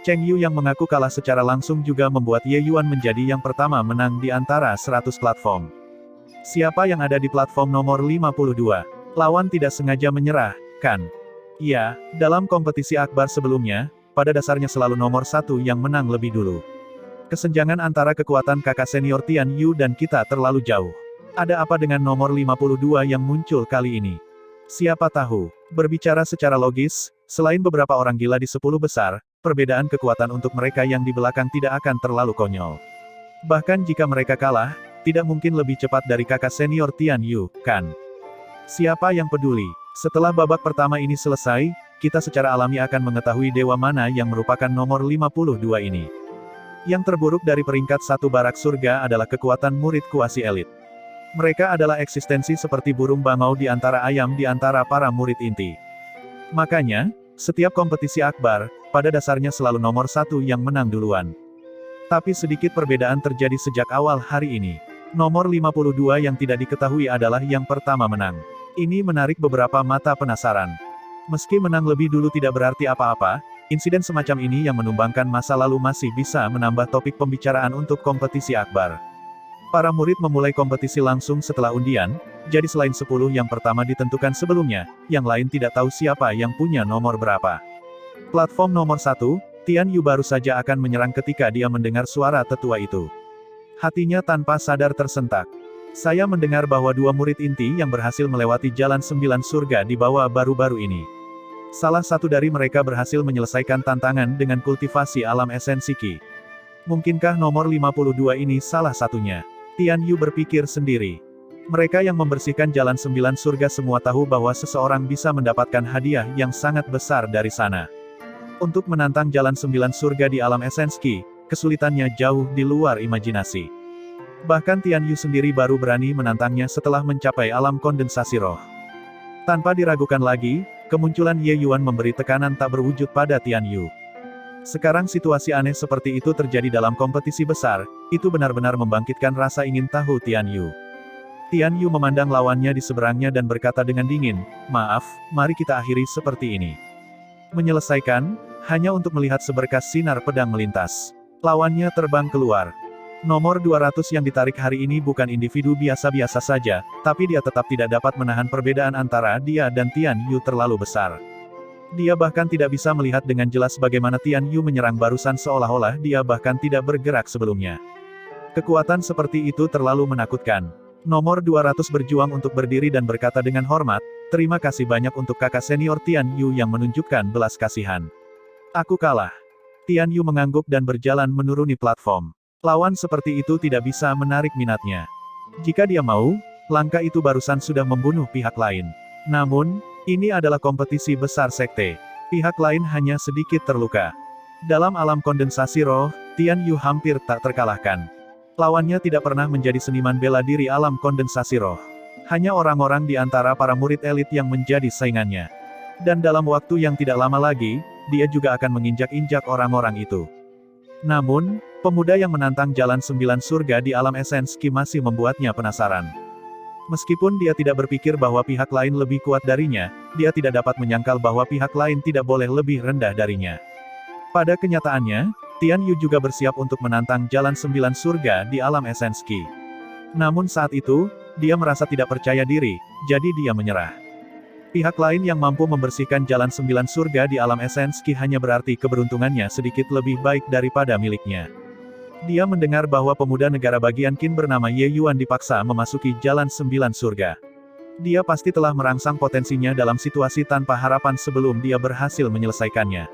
Cheng Yu yang mengaku kalah secara langsung juga membuat Ye Yuan menjadi yang pertama menang di antara 100 platform. Siapa yang ada di platform nomor 52? Lawan tidak sengaja menyerah, kan? Iya, dalam kompetisi akbar sebelumnya, pada dasarnya selalu nomor 1 yang menang lebih dulu. Kesenjangan antara kekuatan kakak senior Tian Yu dan kita terlalu jauh. Ada apa dengan nomor 52 yang muncul kali ini? Siapa tahu, berbicara secara logis, selain beberapa orang gila di 10 besar, perbedaan kekuatan untuk mereka yang di belakang tidak akan terlalu konyol. Bahkan jika mereka kalah, tidak mungkin lebih cepat dari kakak senior Tian Yu, kan? Siapa yang peduli? Setelah babak pertama ini selesai, kita secara alami akan mengetahui dewa mana yang merupakan nomor 52 ini. Yang terburuk dari peringkat 1 barak surga adalah kekuatan murid kuasi elit. Mereka adalah eksistensi seperti burung bangau di antara ayam di antara para murid inti. Makanya, setiap kompetisi akbar, pada dasarnya selalu nomor 1 yang menang duluan. Tapi sedikit perbedaan terjadi sejak awal hari ini. Nomor 52 yang tidak diketahui adalah yang pertama menang. Ini menarik beberapa mata penasaran. Meski menang lebih dulu tidak berarti apa-apa, insiden semacam ini yang menumbangkan masa lalu masih bisa menambah topik pembicaraan untuk kompetisi akbar. Para murid memulai kompetisi langsung setelah undian, jadi selain 10 yang pertama ditentukan sebelumnya, yang lain tidak tahu siapa yang punya nomor berapa. Platform nomor 1, Tian Yu baru saja akan menyerang ketika dia mendengar suara tetua itu. Hatinya tanpa sadar tersentak. Saya mendengar bahwa 2 murid inti yang berhasil melewati jalan 9 surga di bawah baru-baru ini. Salah satu dari mereka berhasil menyelesaikan tantangan dengan kultivasi alam esensi Qi. Mungkinkah nomor 52 ini salah satunya? Tian Yu berpikir sendiri. Mereka yang membersihkan jalan 9 surga semua tahu bahwa seseorang bisa mendapatkan hadiah yang sangat besar dari sana. Untuk menantang jalan 9 surga di alam Esenski, kesulitannya jauh di luar imajinasi. Bahkan Tian Yu sendiri baru berani menantangnya setelah mencapai alam kondensasi roh. Tanpa diragukan lagi, kemunculan Ye Yuan memberi tekanan tak berwujud pada Tian Yu. Sekarang situasi aneh seperti itu terjadi dalam kompetisi besar, itu benar-benar membangkitkan rasa ingin tahu Tian Yu. Tian Yu memandang lawannya di seberangnya dan berkata dengan dingin, "Maaf, mari kita akhiri seperti ini." Menyelesaikan, hanya untuk melihat seberkas sinar pedang melintas. Lawannya terbang keluar. Nomor 200 yang ditarik hari ini bukan individu biasa-biasa saja, tapi dia tetap tidak dapat menahan perbedaan antara dia dan Tian Yu terlalu besar. Dia bahkan tidak bisa melihat dengan jelas bagaimana Tian Yu menyerang barusan seolah-olah dia bahkan tidak bergerak sebelumnya. Kekuatan seperti itu terlalu menakutkan. Nomor 200 berjuang untuk berdiri dan berkata dengan hormat, "Terima kasih banyak untuk kakak senior Tian Yu yang menunjukkan belas kasihan. Aku kalah." Tian Yu mengangguk dan berjalan menuruni platform. Lawan seperti itu tidak bisa menarik minatnya. Jika dia mau, langkah itu barusan sudah membunuh pihak lain. Namun, ini adalah kompetisi besar sekte. Pihak lain hanya sedikit terluka. Dalam alam kondensasi roh, Tian Yu hampir tak terkalahkan. Lawannya tidak pernah menjadi seniman bela diri alam kondensasi roh. Hanya orang-orang di antara para murid elit yang menjadi saingannya. Dan dalam waktu yang tidak lama lagi, dia juga akan menginjak-injak orang-orang itu. Namun, pemuda yang menantang jalan 9 surga di alam Esenski masih membuatnya penasaran. Meskipun dia tidak berpikir bahwa pihak lain lebih kuat darinya, dia tidak dapat menyangkal bahwa pihak lain tidak boleh lebih rendah darinya. Pada kenyataannya, Tian Yu juga bersiap untuk menantang jalan 9 surga di alam Esenski. Namun saat itu, dia merasa tidak percaya diri, jadi dia menyerah. Pihak lain yang mampu membersihkan jalan 9 surga di alam Esenski hanya berarti keberuntungannya sedikit lebih baik daripada miliknya. Dia mendengar bahwa pemuda negara bagian Qin bernama Ye Yuan dipaksa memasuki jalan 9 surga. Dia pasti telah merangsang potensinya dalam situasi tanpa harapan sebelum dia berhasil menyelesaikannya.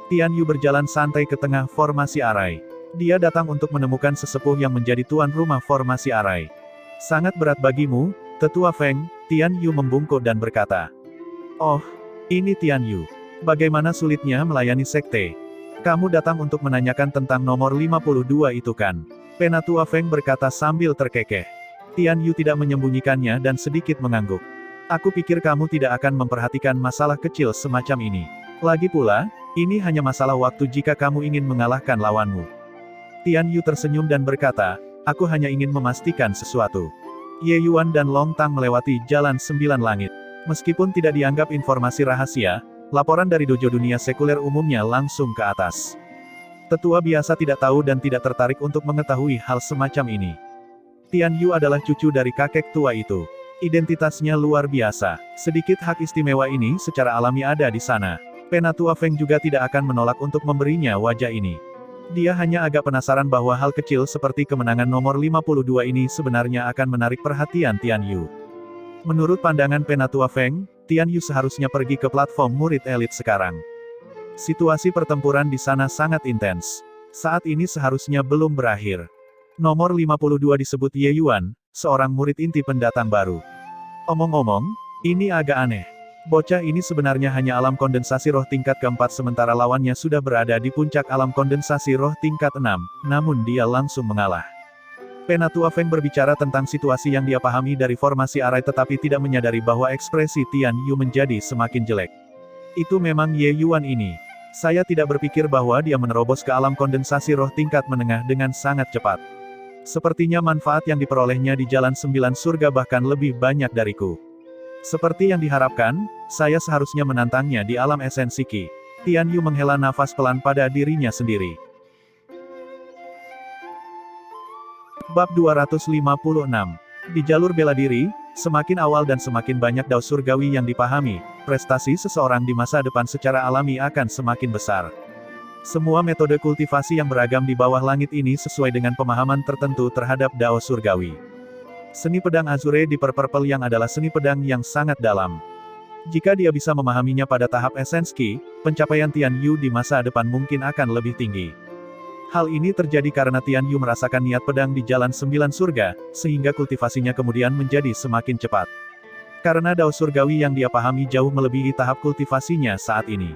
Tian Yu berjalan santai ke tengah formasi arai. Dia datang untuk menemukan sesepuh yang menjadi tuan rumah formasi arai. "Sangat berat bagimu, Tetua Feng," Tian Yu membungkuk dan berkata. "Oh, ini Tian Yu. Bagaimana sulitnya melayani sekte? Kamu datang untuk menanyakan tentang nomor 52 itu kan?" Penatua Feng berkata sambil terkekeh. Tian Yu tidak menyembunyikannya dan sedikit mengangguk. "Aku pikir kamu tidak akan memperhatikan masalah kecil semacam ini. Lagi pula, ini hanya masalah waktu jika kamu ingin mengalahkan lawanmu." Tian Yu tersenyum dan berkata, "Aku hanya ingin memastikan sesuatu." Ye Yuan dan Long Tang melewati jalan 9 langit. Meskipun tidak dianggap informasi rahasia, laporan dari dojo dunia sekuler umumnya langsung ke atas. Tetua biasa tidak tahu dan tidak tertarik untuk mengetahui hal semacam ini. Tian Yu adalah cucu dari kakek tua itu. Identitasnya luar biasa. Sedikit hak istimewa ini secara alami ada di sana. Penatua Feng juga tidak akan menolak untuk memberinya wajah ini. Dia hanya agak penasaran bahwa hal kecil seperti kemenangan nomor 52 ini sebenarnya akan menarik perhatian Tian Yu. Menurut pandangan Penatua Feng, Tian Yu seharusnya pergi ke platform murid elit sekarang. Situasi pertempuran di sana sangat intens. Saat ini seharusnya belum berakhir. Nomor 52 disebut Ye Yuan, seorang murid inti pendatang baru. Omong-omong, ini agak aneh. Bocah ini sebenarnya hanya alam kondensasi roh tingkat keempat sementara lawannya sudah berada di puncak alam kondensasi roh tingkat 6, namun dia langsung mengalah. Penatua Feng berbicara tentang situasi yang dia pahami dari formasi arai tetapi tidak menyadari bahwa ekspresi Tian Yu menjadi semakin jelek. Itu memang Ye Yuan ini. Saya tidak berpikir bahwa dia menerobos ke alam kondensasi roh tingkat menengah dengan sangat cepat. Sepertinya manfaat yang diperolehnya di jalan 9 surga bahkan lebih banyak dariku. Seperti yang diharapkan, saya seharusnya menantangnya di alam esensi Qi. Tian Yu menghela nafas pelan pada dirinya sendiri. Bab 256. Di jalur bela diri, semakin awal dan semakin banyak dao surgawi yang dipahami, prestasi seseorang di masa depan secara alami akan semakin besar. Semua metode kultivasi yang beragam di bawah langit ini sesuai dengan pemahaman tertentu terhadap dao surgawi. Seni pedang Azure di Purple yang adalah seni pedang yang sangat dalam. Jika dia bisa memahaminya pada tahap esensi Qi, pencapaian Tian Yu di masa depan mungkin akan lebih tinggi. Hal ini terjadi karena Tian Yu merasakan niat pedang di jalan 9 surga, sehingga kultivasinya kemudian menjadi semakin cepat. Karena dao surgawi yang dia pahami jauh melebihi tahap kultivasinya saat ini.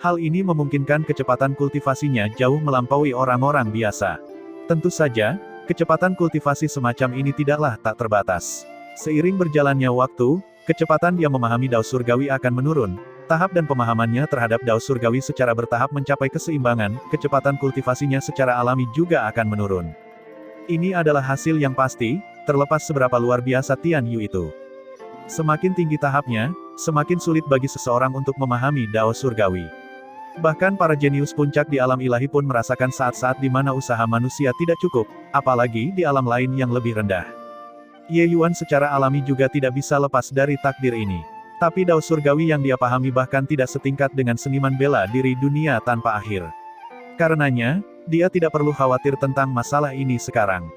Hal ini memungkinkan kecepatan kultivasinya jauh melampaui orang-orang biasa. Tentu saja, kecepatan kultivasi semacam ini tidaklah tak terbatas. Seiring berjalannya waktu, kecepatan dia memahami dao surgawi akan menurun. Tahap dan pemahamannya terhadap dao surgawi secara bertahap mencapai keseimbangan, kecepatan kultivasinya secara alami juga akan menurun. Ini adalah hasil yang pasti, terlepas seberapa luar biasa Tian Yu itu. Semakin tinggi tahapnya, semakin sulit bagi seseorang untuk memahami dao surgawi. Bahkan para jenius puncak di alam ilahi pun merasakan saat-saat di mana usaha manusia tidak cukup, apalagi di alam lain yang lebih rendah. Ye Yuan secara alami juga tidak bisa lepas dari takdir ini. Tapi dao surgawi yang dia pahami bahkan tidak setingkat dengan seniman bela diri dunia tanpa akhir. Karenanya, dia tidak perlu khawatir tentang masalah ini sekarang.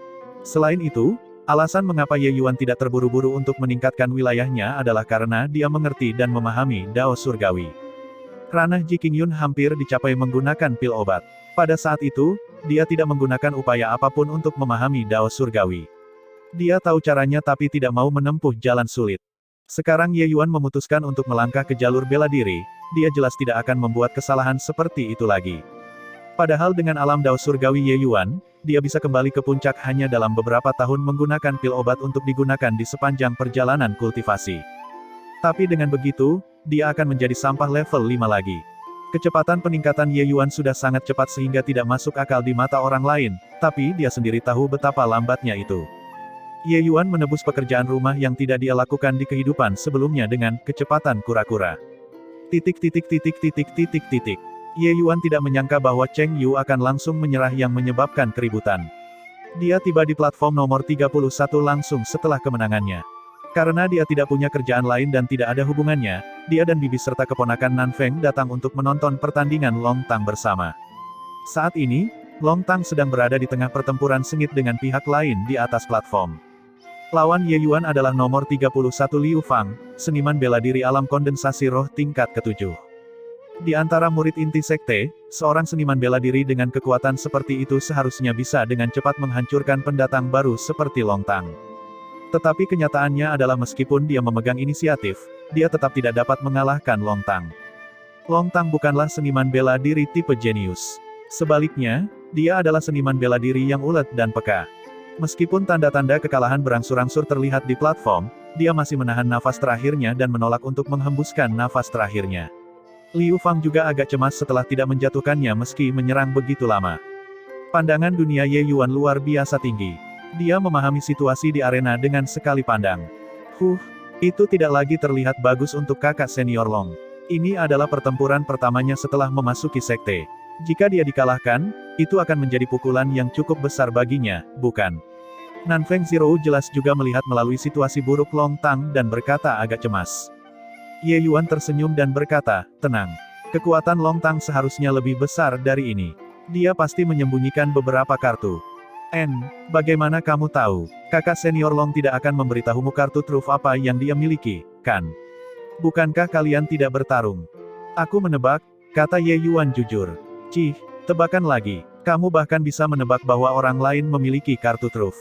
Selain itu, alasan mengapa Ye Yuan tidak terburu-buru untuk meningkatkan wilayahnya adalah karena dia mengerti dan memahami dao surgawi. Ranah Ji Qingyun hampir dicapai menggunakan pil obat. Pada saat itu, dia tidak menggunakan upaya apapun untuk memahami dao surgawi. Dia tahu caranya tapi tidak mau menempuh jalan sulit. Sekarang Ye Yuan memutuskan untuk melangkah ke jalur bela diri, dia jelas tidak akan membuat kesalahan seperti itu lagi. Padahal dengan alam dao surgawi Ye Yuan, dia bisa kembali ke puncak hanya dalam beberapa tahun menggunakan pil obat untuk digunakan di sepanjang perjalanan kultivasi. Tapi dengan begitu, dia akan menjadi sampah level 5 lagi. Kecepatan peningkatan Ye Yuan sudah sangat cepat sehingga tidak masuk akal di mata orang lain, tapi dia sendiri tahu betapa lambatnya itu. Ye Yuan menebus pekerjaan rumah yang tidak dia lakukan di kehidupan sebelumnya dengan kecepatan kura-kura. Ye Yuan tidak menyangka bahwa Cheng Yu akan langsung menyerah yang menyebabkan keributan. Dia tiba di platform nomor 31 langsung setelah kemenangannya. Karena dia tidak punya kerjaan lain dan tidak ada hubungannya, dia dan bibi serta keponakan Nan Feng datang untuk menonton pertandingan Long Tang bersama. Saat ini, Long Tang sedang berada di tengah pertempuran sengit dengan pihak lain di atas platform. Lawan Ye Yuan adalah nomor 31 Liu Fang, seniman bela diri alam kondensasi roh tingkat ke-7. Di antara murid inti sekte, seorang seniman bela diri dengan kekuatan seperti itu seharusnya bisa dengan cepat menghancurkan pendatang baru seperti Long Tang. Tetapi kenyataannya adalah meskipun dia memegang inisiatif, dia tetap tidak dapat mengalahkan Long Tang. Long Tang bukanlah seniman bela diri tipe jenius. Sebaliknya, dia adalah seniman bela diri yang ulet dan peka. Meskipun tanda-tanda kekalahan berangsur-angsur terlihat di platform, dia masih menahan nafas terakhirnya dan menolak untuk menghembuskan nafas terakhirnya. Liu Fang juga agak cemas setelah tidak menjatuhkannya meski menyerang begitu lama. Pandangan dunia Ye Yuan luar biasa tinggi. Dia memahami situasi di arena dengan sekali pandang. Itu tidak lagi terlihat bagus untuk kakak senior Long. Ini adalah pertempuran pertamanya setelah memasuki sekte. Jika dia dikalahkan, itu akan menjadi pukulan yang cukup besar baginya, bukan? Nan Feng Zhirou jelas juga melihat melalui situasi buruk Long Tang dan berkata agak cemas. Ye Yuan tersenyum dan berkata, tenang. Kekuatan Long Tang seharusnya lebih besar dari ini. Dia pasti menyembunyikan beberapa kartu. Bagaimana kamu tahu? Kakak senior Long tidak akan memberitahumu kartu truf apa yang dia miliki, kan? Bukankah kalian tidak bertarung? Aku menebak, kata Ye Yuan jujur. Tebakan lagi. Kamu bahkan bisa menebak bahwa orang lain memiliki kartu truf.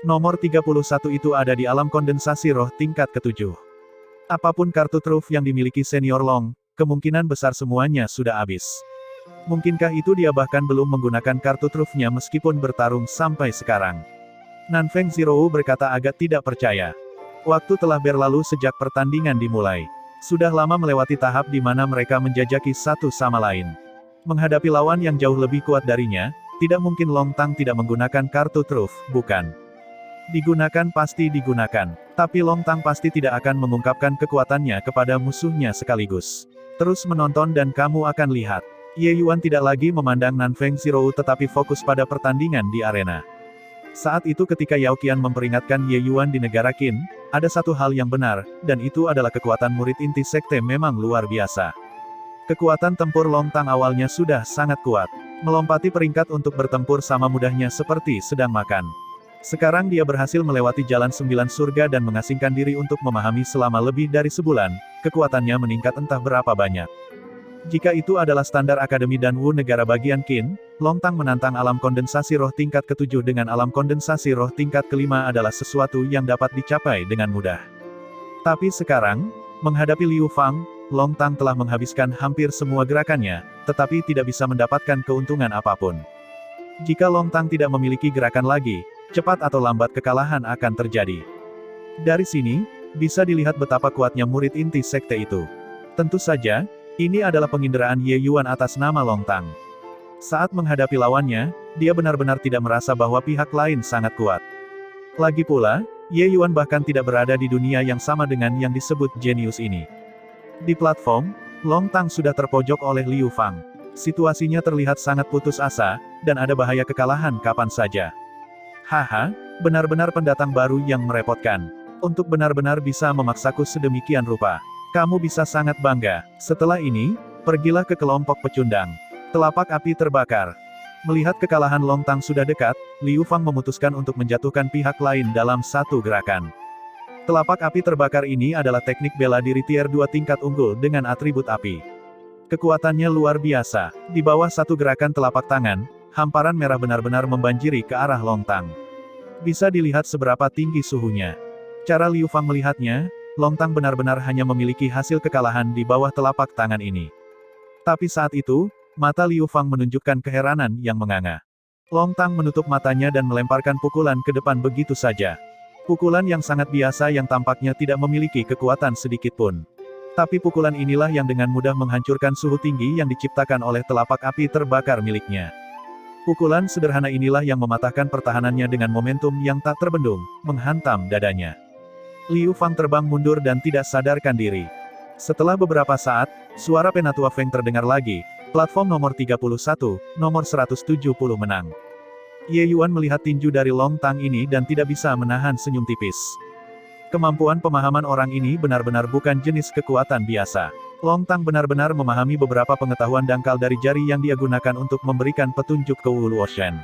Nomor 31 itu ada di alam kondensasi roh tingkat ke-7. Apapun kartu truf yang dimiliki senior Long, kemungkinan besar semuanya sudah habis. Mungkinkah itu dia bahkan belum menggunakan kartu trufnya meskipun bertarung sampai sekarang? Nan Feng Zhirou berkata agak tidak percaya. Waktu telah berlalu sejak pertandingan dimulai. Sudah lama melewati tahap di mana mereka menjajaki satu sama lain. Menghadapi lawan yang jauh lebih kuat darinya, tidak mungkin Long Tang tidak menggunakan kartu truf, bukan? Digunakan pasti digunakan. Tapi Long Tang pasti tidak akan mengungkapkan kekuatannya kepada musuhnya sekaligus. Terus menonton dan kamu akan lihat. Ye Yuan tidak lagi memandang Nan Feng Zhirou tetapi fokus pada pertandingan di arena. Saat itu ketika Yao Qian memperingatkan Ye Yuan di negara Qin, ada satu hal yang benar, dan itu adalah kekuatan murid inti sekte memang luar biasa. Kekuatan tempur Long Tang awalnya sudah sangat kuat. Melompati peringkat untuk bertempur sama mudahnya seperti sedang makan. Sekarang dia berhasil melewati jalan 9 surga dan mengasingkan diri untuk memahami selama lebih dari sebulan, kekuatannya meningkat entah berapa banyak. Jika itu adalah standar Akademi Danwu negara bagian Qin, Long Tang menantang alam kondensasi roh tingkat ke-7 dengan alam kondensasi roh tingkat ke-5 adalah sesuatu yang dapat dicapai dengan mudah. Tapi sekarang, menghadapi Liu Fang, Long Tang telah menghabiskan hampir semua gerakannya, tetapi tidak bisa mendapatkan keuntungan apapun. Jika Long Tang tidak memiliki gerakan lagi, cepat atau lambat kekalahan akan terjadi. Dari sini, bisa dilihat betapa kuatnya murid inti sekte itu. Tentu saja, ini adalah penginderaan Ye Yuan atas nama Long Tang. Saat menghadapi lawannya, dia benar-benar tidak merasa bahwa pihak lain sangat kuat. Lagi pula, Ye Yuan bahkan tidak berada di dunia yang sama dengan yang disebut jenius ini. Di platform, Long Tang sudah terpojok oleh Liu Fang. Situasinya terlihat sangat putus asa, dan ada bahaya kekalahan kapan saja. Haha, benar-benar pendatang baru yang merepotkan. Untuk benar-benar bisa memaksaku sedemikian rupa. Kamu bisa sangat bangga. Setelah ini, pergilah ke kelompok pecundang. Telapak api terbakar. Melihat kekalahan Long Tang sudah dekat, Liu Fang memutuskan untuk menjatuhkan pihak lain dalam satu gerakan. Telapak api terbakar ini adalah teknik bela diri tier 2 tingkat unggul dengan atribut api. Kekuatannya luar biasa. Di bawah satu gerakan telapak tangan, hamparan merah benar-benar membanjiri ke arah Long Tang. Bisa dilihat seberapa tinggi suhunya. Cara Liu Fang melihatnya, Long Tang benar-benar hanya memiliki hasil kekalahan di bawah telapak tangan ini. Tapi saat itu, mata Liu Fang menunjukkan keheranan yang menganga. Long Tang menutup matanya dan melemparkan pukulan ke depan begitu saja. Pukulan yang sangat biasa yang tampaknya tidak memiliki kekuatan sedikit pun. Tapi pukulan inilah yang dengan mudah menghancurkan suhu tinggi yang diciptakan oleh telapak api terbakar miliknya. Pukulan sederhana inilah yang mematahkan pertahanannya dengan momentum yang tak terbendung, menghantam dadanya. Liu Fang terbang mundur dan tidak sadarkan diri. Setelah beberapa saat, suara Penatua Feng terdengar lagi. Platform nomor 31, nomor 170 menang. Ye Yuan melihat tinju dari Long Tang ini dan tidak bisa menahan senyum tipis. Kemampuan pemahaman orang ini benar-benar bukan jenis kekuatan biasa. Long Tang benar-benar memahami beberapa pengetahuan dangkal dari jari yang dia gunakan untuk memberikan petunjuk ke Wu Luoshen.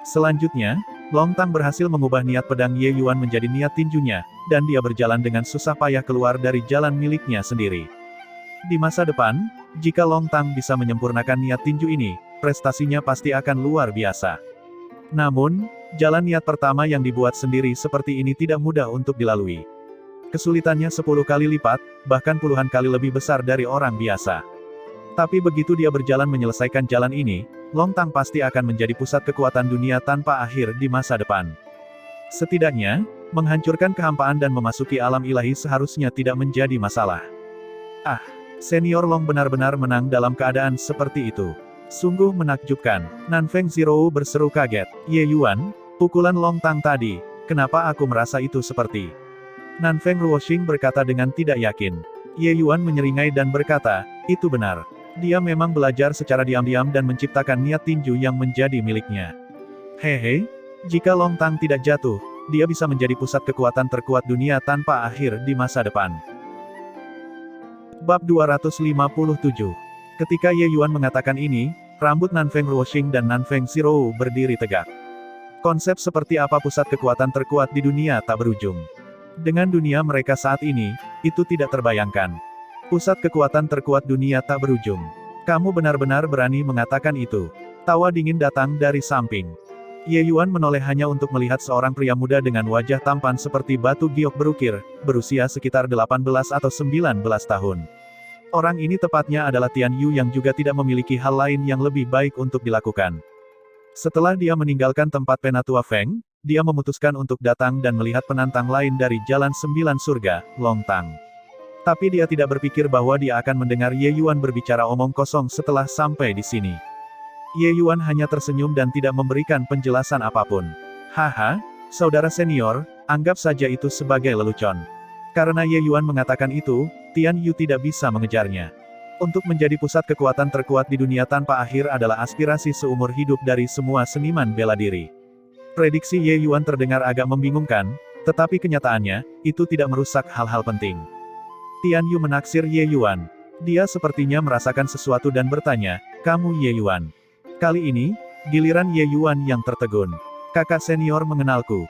Selanjutnya, Long Tang berhasil mengubah niat pedang Ye Yuan menjadi niat tinjunya, dan dia berjalan dengan susah payah keluar dari jalan miliknya sendiri. Di masa depan, jika Long Tang bisa menyempurnakan niat tinju ini, prestasinya pasti akan luar biasa. Namun, jalan niat pertama yang dibuat sendiri seperti ini tidak mudah untuk dilalui. Kesulitannya 10 kali lipat, bahkan puluhan kali lebih besar dari orang biasa. Tapi begitu dia berjalan menyelesaikan jalan ini, Long Tang pasti akan menjadi pusat kekuatan dunia tanpa akhir di masa depan. Setidaknya, menghancurkan kehampaan dan memasuki alam ilahi seharusnya tidak menjadi masalah. Ah, senior Long benar-benar menang dalam keadaan seperti itu. Sungguh menakjubkan. Nanfeng Zhirou berseru kaget. Ye Yuan, pukulan Long Tang tadi, kenapa aku merasa itu seperti? Nanfeng Ruoxing berkata dengan tidak yakin. Ye Yuan menyeringai dan berkata, itu benar. Dia memang belajar secara diam-diam dan menciptakan niat tinju yang menjadi miliknya. Hehe, jika Long Tang tidak jatuh, dia bisa menjadi pusat kekuatan terkuat dunia tanpa akhir di masa depan. Bab 257. Ketika Ye Yuan mengatakan ini, rambut Nanfeng Ruoxing dan Nanfeng Zhirou berdiri tegak. Konsep seperti apa pusat kekuatan terkuat di dunia tak berujung. Dengan dunia mereka saat ini, itu tidak terbayangkan. Pusat kekuatan terkuat dunia tak berujung. Kamu benar-benar berani mengatakan itu. Tawa dingin datang dari samping. Ye Yuan menoleh hanya untuk melihat seorang pria muda dengan wajah tampan seperti batu giok berukir, berusia sekitar 18 atau 19 tahun. Orang ini tepatnya adalah Tian Yu yang juga tidak memiliki hal lain yang lebih baik untuk dilakukan. Setelah dia meninggalkan tempat Penatua Feng, dia memutuskan untuk datang dan melihat penantang lain dari Jalan 9 Surga, Long Tang. Tapi dia tidak berpikir bahwa dia akan mendengar Ye Yuan berbicara omong kosong setelah sampai di sini. Ye Yuan hanya tersenyum dan tidak memberikan penjelasan apapun. Haha, saudara senior, anggap saja itu sebagai lelucon. Karena Ye Yuan mengatakan itu, Tian Yu tidak bisa mengejarnya. Untuk menjadi pusat kekuatan terkuat di dunia tanpa akhir adalah aspirasi seumur hidup dari semua seniman bela diri. Prediksi Ye Yuan terdengar agak membingungkan, tetapi kenyataannya, itu tidak merusak hal-hal penting. Tian Yu menaksir Ye Yuan. Dia sepertinya merasakan sesuatu dan bertanya, kamu Ye Yuan. Kali ini, giliran Ye Yuan yang tertegun. Kakak senior mengenalku.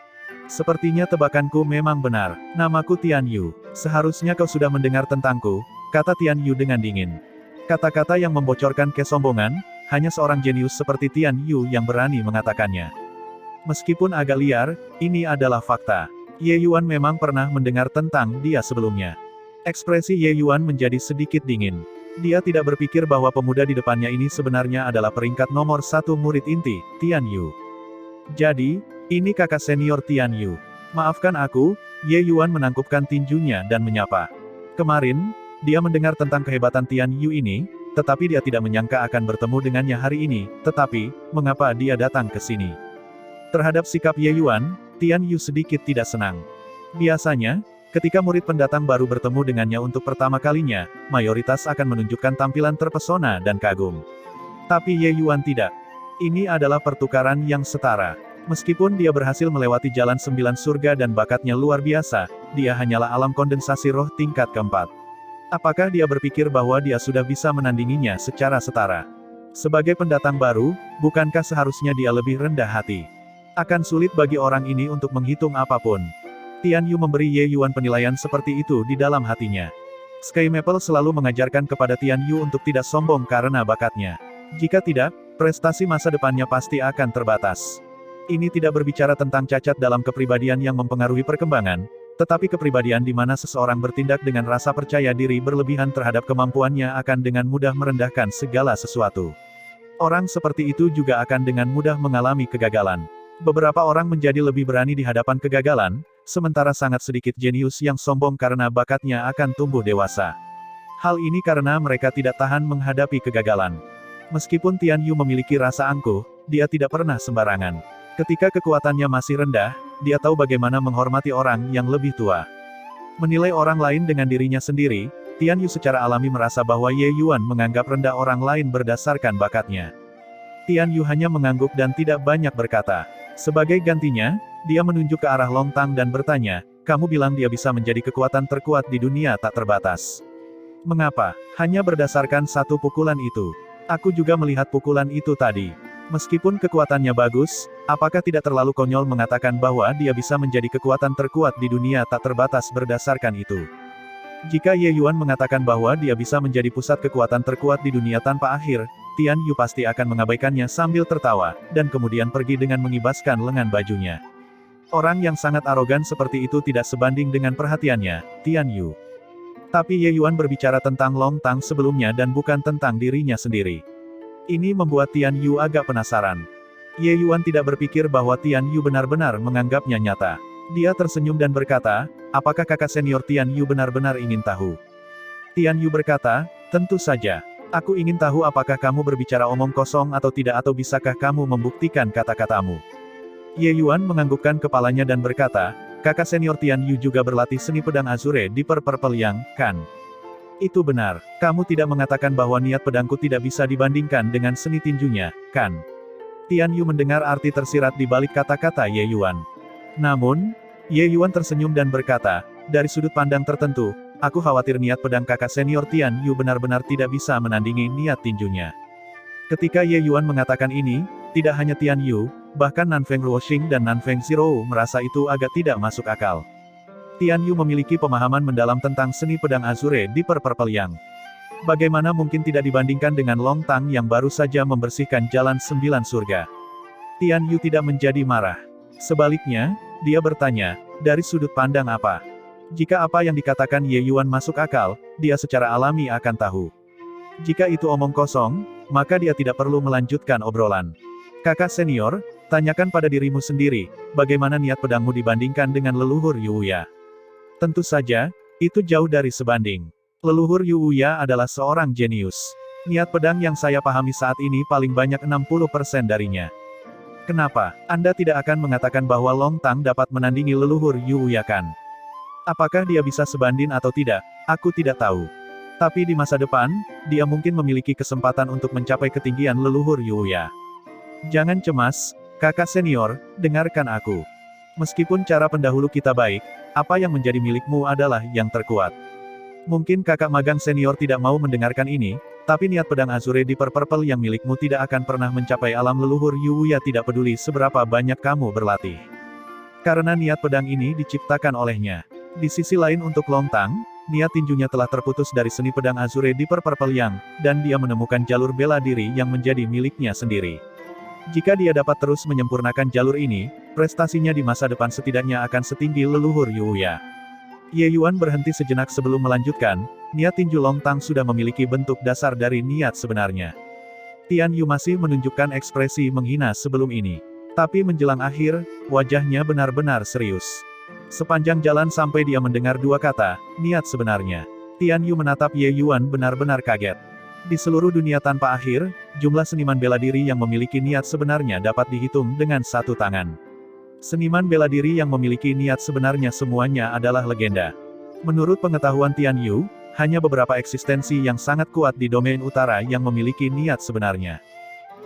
Sepertinya tebakanku memang benar. Namaku Tian Yu. Seharusnya kau sudah mendengar tentangku, kata Tian Yu dengan dingin. Kata-kata yang membocorkan kesombongan, hanya seorang jenius seperti Tian Yu yang berani mengatakannya. Meskipun agak liar, ini adalah fakta. Ye Yuan memang pernah mendengar tentang dia sebelumnya. Ekspresi Ye Yuan menjadi sedikit dingin. Dia tidak berpikir bahwa pemuda di depannya ini sebenarnya adalah peringkat nomor 1 murid inti, Tian Yu. Jadi, ini kakak senior Tian Yu. Maafkan aku, Ye Yuan menangkupkan tinjunya dan menyapa. Kemarin, dia mendengar tentang kehebatan Tian Yu ini, tetapi dia tidak menyangka akan bertemu dengannya hari ini, tetapi, mengapa dia datang ke sini? Terhadap sikap Ye Yuan, Tian Yu sedikit tidak senang. Biasanya, ketika murid pendatang baru bertemu dengannya untuk pertama kalinya, mayoritas akan menunjukkan tampilan terpesona dan kagum. Tapi Ye Yuan tidak. Ini adalah pertukaran yang setara. Meskipun dia berhasil melewati jalan 9 surga dan bakatnya luar biasa, dia hanyalah alam kondensasi roh tingkat keempat. Apakah dia berpikir bahwa dia sudah bisa menandinginya secara setara? Sebagai pendatang baru, bukankah seharusnya dia lebih rendah hati? Akan sulit bagi orang ini untuk menghitung apapun. Tian Yu memberi Ye Yuan penilaian seperti itu di dalam hatinya. Sky Maple selalu mengajarkan kepada Tian Yu untuk tidak sombong karena bakatnya. Jika tidak, prestasi masa depannya pasti akan terbatas. Ini tidak berbicara tentang cacat dalam kepribadian yang mempengaruhi perkembangan, tetapi kepribadian di mana seseorang bertindak dengan rasa percaya diri berlebihan terhadap kemampuannya akan dengan mudah merendahkan segala sesuatu. Orang seperti itu juga akan dengan mudah mengalami kegagalan. Beberapa orang menjadi lebih berani di hadapan kegagalan, sementara sangat sedikit jenius yang sombong karena bakatnya akan tumbuh dewasa. Hal ini karena mereka tidak tahan menghadapi kegagalan. Meskipun Tian Yu memiliki rasa angkuh, dia tidak pernah sembarangan. Ketika kekuatannya masih rendah, dia tahu bagaimana menghormati orang yang lebih tua. Menilai orang lain dengan dirinya sendiri, Tian Yu secara alami merasa bahwa Ye Yuan menganggap rendah orang lain berdasarkan bakatnya. Tian Yu hanya mengangguk dan tidak banyak berkata. Sebagai gantinya, dia menunjuk ke arah Long Tang dan bertanya, "Kamu bilang dia bisa menjadi kekuatan terkuat di dunia tak terbatas. Mengapa? Hanya berdasarkan satu pukulan itu. Aku juga melihat pukulan itu tadi. Meskipun kekuatannya bagus, apakah tidak terlalu konyol mengatakan bahwa dia bisa menjadi kekuatan terkuat di dunia tak terbatas berdasarkan itu? Jika Ye Yuan mengatakan bahwa dia bisa menjadi pusat kekuatan terkuat di dunia tanpa akhir, Tian Yu pasti akan mengabaikannya sambil tertawa, dan kemudian pergi dengan mengibaskan lengan bajunya. Orang yang sangat arogan seperti itu tidak sebanding dengan perhatiannya, Tian Yu. Tapi Ye Yuan berbicara tentang Long Tang sebelumnya dan bukan tentang dirinya sendiri. Ini membuat Tian Yu agak penasaran. Ye Yuan tidak berpikir bahwa Tian Yu benar-benar menganggapnya nyata. Dia tersenyum dan berkata, "Apakah kakak senior Tian Yu benar-benar ingin tahu?" Tian Yu berkata, "Tentu saja. Aku ingin tahu apakah kamu berbicara omong kosong atau tidak atau bisakah kamu membuktikan kata-katamu." Ye Yuan menganggukkan kepalanya dan berkata, "Kakak senior Tian Yu juga berlatih seni pedang Azure di Purple Yang, kan?" "Itu benar. Kamu tidak mengatakan bahwa niat pedangku tidak bisa dibandingkan dengan seni tinjunya, kan?" Tian Yu mendengar arti tersirat di balik kata-kata Ye Yuan. Namun, Ye Yuan tersenyum dan berkata, "Dari sudut pandang tertentu, aku khawatir niat pedang kakak senior Tian Yu benar-benar tidak bisa menandingi niat tinjunya." Ketika Ye Yuan mengatakan ini, tidak hanya Tian Yu, bahkan Nanfeng Ruoxing dan Nanfeng Zhirou merasa itu agak tidak masuk akal. Tian Yu memiliki pemahaman mendalam tentang seni pedang Azure di Purple Yang. Bagaimana mungkin tidak dibandingkan dengan Long Tang yang baru saja membersihkan jalan 9 surga? Tian Yu tidak menjadi marah. Sebaliknya, dia bertanya, "Dari sudut pandang apa?" Jika apa yang dikatakan Ye Yuan masuk akal, dia secara alami akan tahu. Jika itu omong kosong, maka dia tidak perlu melanjutkan obrolan. "Kakak senior, tanyakan pada dirimu sendiri, bagaimana niat pedangmu dibandingkan dengan leluhur Yuya?" Tentu saja, itu jauh dari sebanding. Leluhur Yuya adalah seorang jenius. Niat pedang yang saya pahami saat ini paling banyak 60% darinya. Kenapa Anda tidak akan mengatakan bahwa Long Tang dapat menandingi leluhur Yuya, kan? Apakah dia bisa sebanding atau tidak, aku tidak tahu. Tapi di masa depan, dia mungkin memiliki kesempatan untuk mencapai ketinggian leluhur Yuya. Jangan cemas, kakak senior, dengarkan aku. Meskipun cara pendahulu kita baik, apa yang menjadi milikmu adalah yang terkuat. Mungkin kakak magang senior tidak mau mendengarkan ini, tapi niat pedang Azure di Purple yang milikmu tidak akan pernah mencapai alam leluhur Yuya tidak peduli seberapa banyak kamu berlatih. Karena niat pedang ini diciptakan olehnya. Di sisi lain untuk Long Tang, niat tinjunya telah terputus dari seni pedang Azure Deeper Purple Yang, dan dia menemukan jalur bela diri yang menjadi miliknya sendiri. Jika dia dapat terus menyempurnakan jalur ini, prestasinya di masa depan setidaknya akan setinggi leluhur Yuya. Ye Yuan berhenti sejenak sebelum melanjutkan, niat tinju Long Tang sudah memiliki bentuk dasar dari niat sebenarnya. Tian Yu masih menunjukkan ekspresi menghina sebelum ini. Tapi menjelang akhir, wajahnya benar-benar serius. Sepanjang jalan sampai dia mendengar dua kata, niat sebenarnya. Tian Yu menatap Ye Yuan benar-benar kaget. Di seluruh dunia tanpa akhir, jumlah seniman bela diri yang memiliki niat sebenarnya dapat dihitung dengan satu tangan. Seniman bela diri yang memiliki niat sebenarnya semuanya adalah legenda. Menurut pengetahuan Tian Yu, hanya beberapa eksistensi yang sangat kuat di domain utara yang memiliki niat sebenarnya.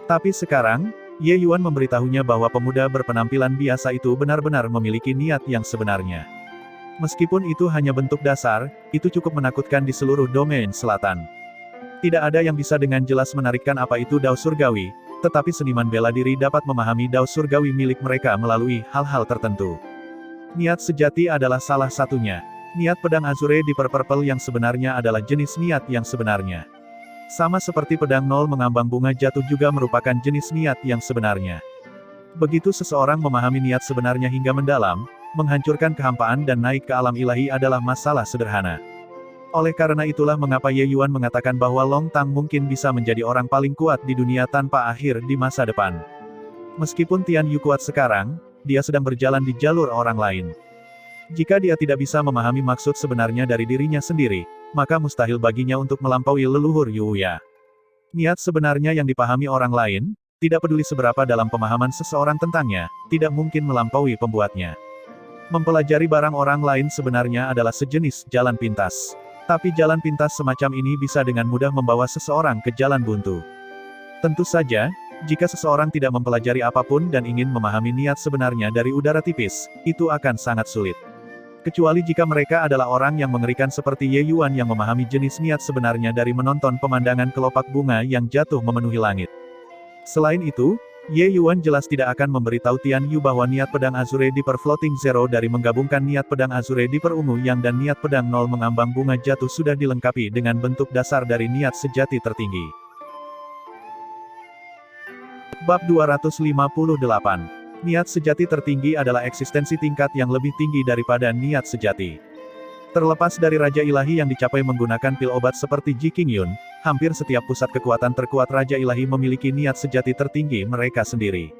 Tapi sekarang, Ye Yuan memberitahunya bahwa pemuda berpenampilan biasa itu benar-benar memiliki niat yang sebenarnya. Meskipun itu hanya bentuk dasar, itu cukup menakutkan di seluruh domain selatan. Tidak ada yang bisa dengan jelas menarikkan apa itu Dao Surgawi, tetapi seniman bela diri dapat memahami Dao Surgawi milik mereka melalui hal-hal tertentu. Niat sejati adalah salah satunya. Niat pedang Azure Deeper Purple yang sebenarnya adalah jenis niat yang sebenarnya. Sama seperti pedang nol mengambang bunga jatuh juga merupakan jenis niat yang sebenarnya. Begitu seseorang memahami niat sebenarnya hingga mendalam, menghancurkan kehampaan dan naik ke alam ilahi adalah masalah sederhana. Oleh karena itulah mengapa Ye Yuan mengatakan bahwa Long Tang mungkin bisa menjadi orang paling kuat di dunia tanpa akhir di masa depan. Meskipun Tian Yu kuat sekarang, dia sedang berjalan di jalur orang lain. Jika dia tidak bisa memahami maksud sebenarnya dari dirinya sendiri, maka mustahil baginya untuk melampaui leluhur Yuya. Niat sebenarnya yang dipahami orang lain, tidak peduli seberapa dalam pemahaman seseorang tentangnya, tidak mungkin melampaui pembuatnya. Mempelajari barang orang lain sebenarnya adalah sejenis jalan pintas. Tapi jalan pintas semacam ini bisa dengan mudah membawa seseorang ke jalan buntu. Tentu saja, jika seseorang tidak mempelajari apapun dan ingin memahami niat sebenarnya dari udara tipis, itu akan sangat sulit. Kecuali jika mereka adalah orang yang mengerikan seperti Ye Yuan yang memahami jenis niat sebenarnya dari menonton pemandangan kelopak bunga yang jatuh memenuhi langit. Selain itu, Ye Yuan jelas tidak akan memberitahu Tian Yu bahwa niat pedang Azure Deeper Floating Zero dari menggabungkan niat pedang Azure Deeper Ungu Yang dan niat pedang nol mengambang bunga jatuh sudah dilengkapi dengan bentuk dasar dari niat sejati tertinggi. Bab 258. Niat sejati tertinggi adalah eksistensi tingkat yang lebih tinggi daripada niat sejati. Terlepas dari Raja Ilahi yang dicapai menggunakan pil obat seperti Ji Qingyun, hampir setiap pusat kekuatan terkuat Raja Ilahi memiliki niat sejati tertinggi mereka sendiri.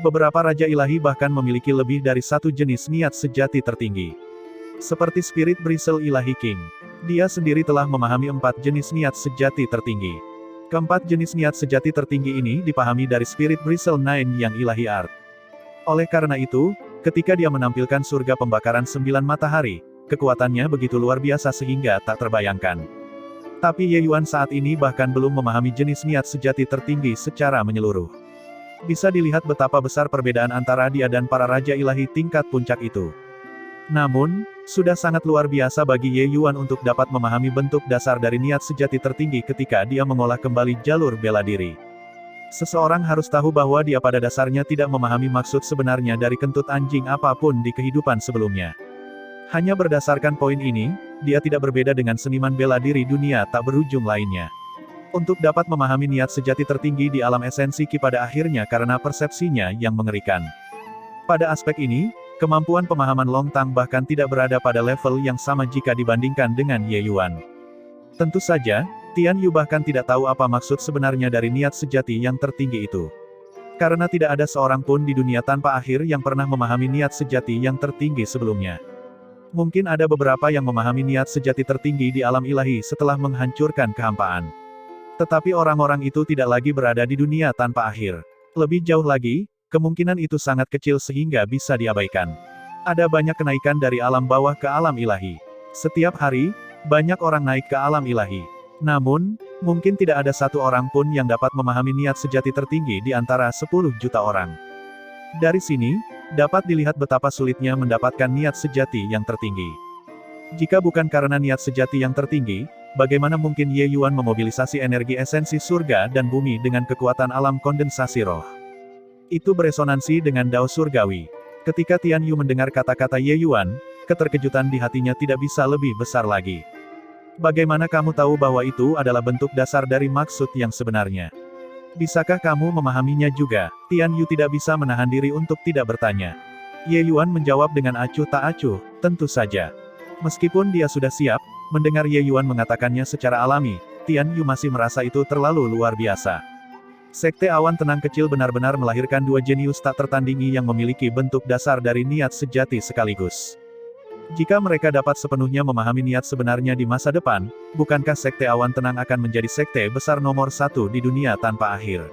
Beberapa Raja Ilahi bahkan memiliki lebih dari satu jenis niat sejati tertinggi. Seperti Spirit Bristle Ilahi King. Dia sendiri telah memahami 4 jenis niat sejati tertinggi. Keempat jenis niat sejati tertinggi ini dipahami dari Spirit Bristle Nine yang Ilahi Art. Oleh karena itu, ketika dia menampilkan surga pembakaran 9 matahari, kekuatannya begitu luar biasa sehingga tak terbayangkan. Tapi Ye Yuan saat ini bahkan belum memahami jenis niat sejati tertinggi secara menyeluruh. Bisa dilihat betapa besar perbedaan antara dia dan para Raja Ilahi tingkat puncak itu. Namun, sudah sangat luar biasa bagi Ye Yuan untuk dapat memahami bentuk dasar dari niat sejati tertinggi ketika dia mengolah kembali jalur bela diri. Seseorang harus tahu bahwa dia pada dasarnya tidak memahami maksud sebenarnya dari kentut anjing apapun di kehidupan sebelumnya. Hanya berdasarkan poin ini, dia tidak berbeda dengan seniman bela diri dunia tak berujung lainnya. Untuk dapat memahami niat sejati tertinggi di alam esensi Qi pada akhirnya karena persepsinya yang mengerikan. Pada aspek ini, kemampuan pemahaman Long Tang bahkan tidak berada pada level yang sama jika dibandingkan dengan Ye Yuan. Tentu saja, Tian Yu bahkan tidak tahu apa maksud sebenarnya dari niat sejati yang tertinggi itu. Karena tidak ada seorang pun di dunia tanpa akhir yang pernah memahami niat sejati yang tertinggi sebelumnya. Mungkin ada beberapa yang memahami niat sejati tertinggi di alam ilahi setelah menghancurkan kehampaan. Tetapi orang-orang itu tidak lagi berada di dunia tanpa akhir. Lebih jauh lagi, kemungkinan itu sangat kecil sehingga bisa diabaikan. Ada banyak kenaikan dari alam bawah ke alam ilahi. Setiap hari, banyak orang naik ke alam ilahi. Namun, mungkin tidak ada satu orang pun yang dapat memahami niat sejati tertinggi di antara 10 juta orang. Dari sini, dapat dilihat betapa sulitnya mendapatkan niat sejati yang tertinggi. Jika bukan karena niat sejati yang tertinggi, bagaimana mungkin Ye Yuan memobilisasi energi esensi surga dan bumi dengan kekuatan alam kondensasi roh? Itu beresonansi dengan Dao Surgawi. Ketika Tian Yu mendengar kata-kata Ye Yuan, keterkejutan di hatinya tidak bisa lebih besar lagi. Bagaimana kamu tahu bahwa itu adalah bentuk dasar dari maksud yang sebenarnya? Bisakah kamu memahaminya juga? Tian Yu tidak bisa menahan diri untuk tidak bertanya. Ye Yuan menjawab dengan acuh tak acuh, tentu saja. Meskipun dia sudah siap, mendengar Ye Yuan mengatakannya secara alami, Tian Yu masih merasa itu terlalu luar biasa. Sekte awan tenang kecil benar-benar melahirkan dua jenius tak tertandingi yang memiliki bentuk dasar dari niat sejati sekaligus. Jika mereka dapat sepenuhnya memahami niat sebenarnya di masa depan, bukankah sekte awan tenang akan menjadi sekte besar nomor satu di dunia tanpa akhir?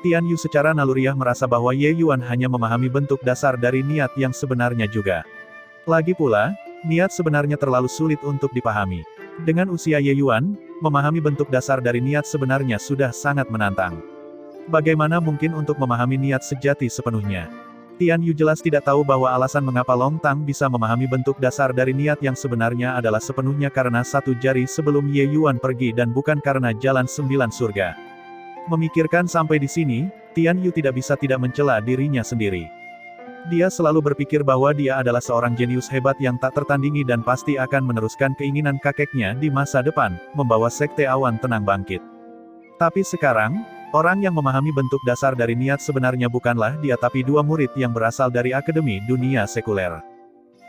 Tian Yu secara naluriah merasa bahwa Ye Yuan hanya memahami bentuk dasar dari niat yang sebenarnya juga. Lagi pula, niat sebenarnya terlalu sulit untuk dipahami. Dengan usia Ye Yuan, memahami bentuk dasar dari niat sebenarnya sudah sangat menantang. Bagaimana mungkin untuk memahami niat sejati sepenuhnya? Tian Yu jelas tidak tahu bahwa alasan mengapa Long Tang bisa memahami bentuk dasar dari niat yang sebenarnya adalah sepenuhnya karena satu jari sebelum Ye Yuan pergi dan bukan karena jalan 9 surga. Memikirkan sampai di sini, Tian Yu tidak bisa tidak mencela dirinya sendiri. Dia selalu berpikir bahwa dia adalah seorang jenius hebat yang tak tertandingi dan pasti akan meneruskan keinginan kakeknya di masa depan, membawa sekte awan tenang bangkit. Tapi sekarang, orang yang memahami bentuk dasar dari niat sebenarnya bukanlah dia tapi dua murid yang berasal dari Akademi Dunia Sekuler.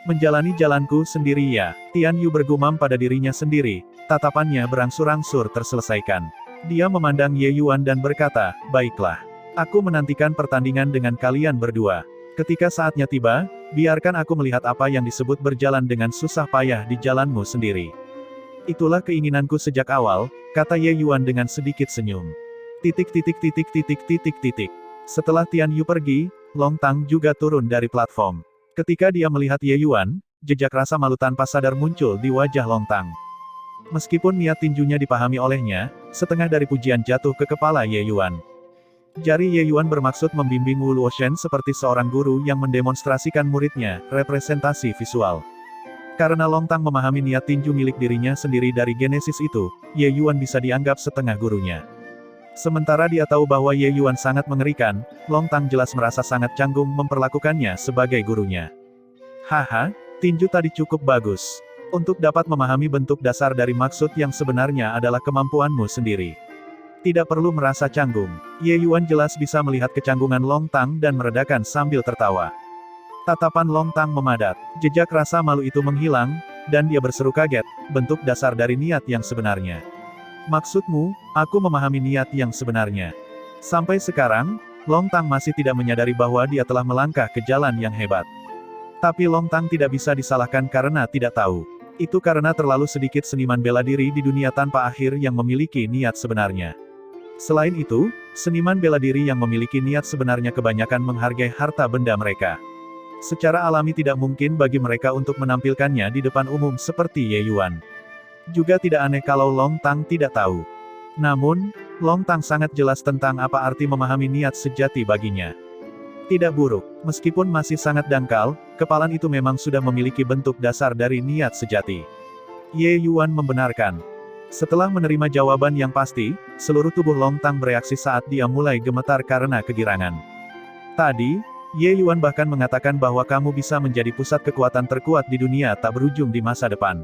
Menjalani jalanku sendiri ya, Tian Yu bergumam pada dirinya sendiri, tatapannya berangsur-angsur terselesaikan. Dia memandang Ye Yuan dan berkata, baiklah. Aku menantikan pertandingan dengan kalian berdua. Ketika saatnya tiba, biarkan aku melihat apa yang disebut berjalan dengan susah payah di jalanmu sendiri. Itulah keinginanku sejak awal, kata Ye Yuan dengan sedikit senyum. Setelah Tian Yu pergi, Long Tang juga turun dari platform. Ketika dia melihat Ye Yuan, jejak rasa malu tanpa sadar muncul di wajah Long Tang. Meskipun niat tinjunya dipahami olehnya, setengah dari pujian jatuh ke kepala Ye Yuan. Jari Ye Yuan bermaksud membimbing Wu Luoshen seperti seorang guru yang mendemonstrasikan muridnya, representasi visual. Karena Long Tang memahami niat tinju milik dirinya sendiri dari Genesis itu, Ye Yuan bisa dianggap setengah gurunya. Sementara dia tahu bahwa Ye Yuan sangat mengerikan, Long Tang jelas merasa sangat canggung memperlakukannya sebagai gurunya. Haha, tinju tadi cukup bagus. Untuk dapat memahami bentuk dasar dari maksud yang sebenarnya adalah kemampuanmu sendiri. Tidak perlu merasa canggung. Ye Yuan jelas bisa melihat kecanggungan Long Tang dan meredakan sambil tertawa. Tatapan Long Tang memadat, jejak rasa malu itu menghilang, dan dia berseru kaget, bentuk dasar dari niat yang sebenarnya. Maksudmu, aku memahami niat yang sebenarnya. Sampai sekarang, Long Tang masih tidak menyadari bahwa dia telah melangkah ke jalan yang hebat. Tapi Long Tang tidak bisa disalahkan karena tidak tahu. Itu karena terlalu sedikit seniman bela diri di dunia tanpa akhir yang memiliki niat sebenarnya. Selain itu, seniman bela diri yang memiliki niat sebenarnya kebanyakan menghargai harta benda mereka. Secara alami tidak mungkin bagi mereka untuk menampilkannya di depan umum seperti Ye Yuan. Juga tidak aneh kalau Long Tang tidak tahu. Namun, Long Tang sangat jelas tentang apa arti memahami niat sejati baginya. Tidak buruk, meskipun masih sangat dangkal, kepalan itu memang sudah memiliki bentuk dasar dari niat sejati. Ye Yuan membenarkan. Setelah menerima jawaban yang pasti, seluruh tubuh Long Tang bereaksi saat dia mulai gemetar karena kegirangan. Tadi, Ye Yuan bahkan mengatakan bahwa kamu bisa menjadi pusat kekuatan terkuat di dunia tak berujung di masa depan.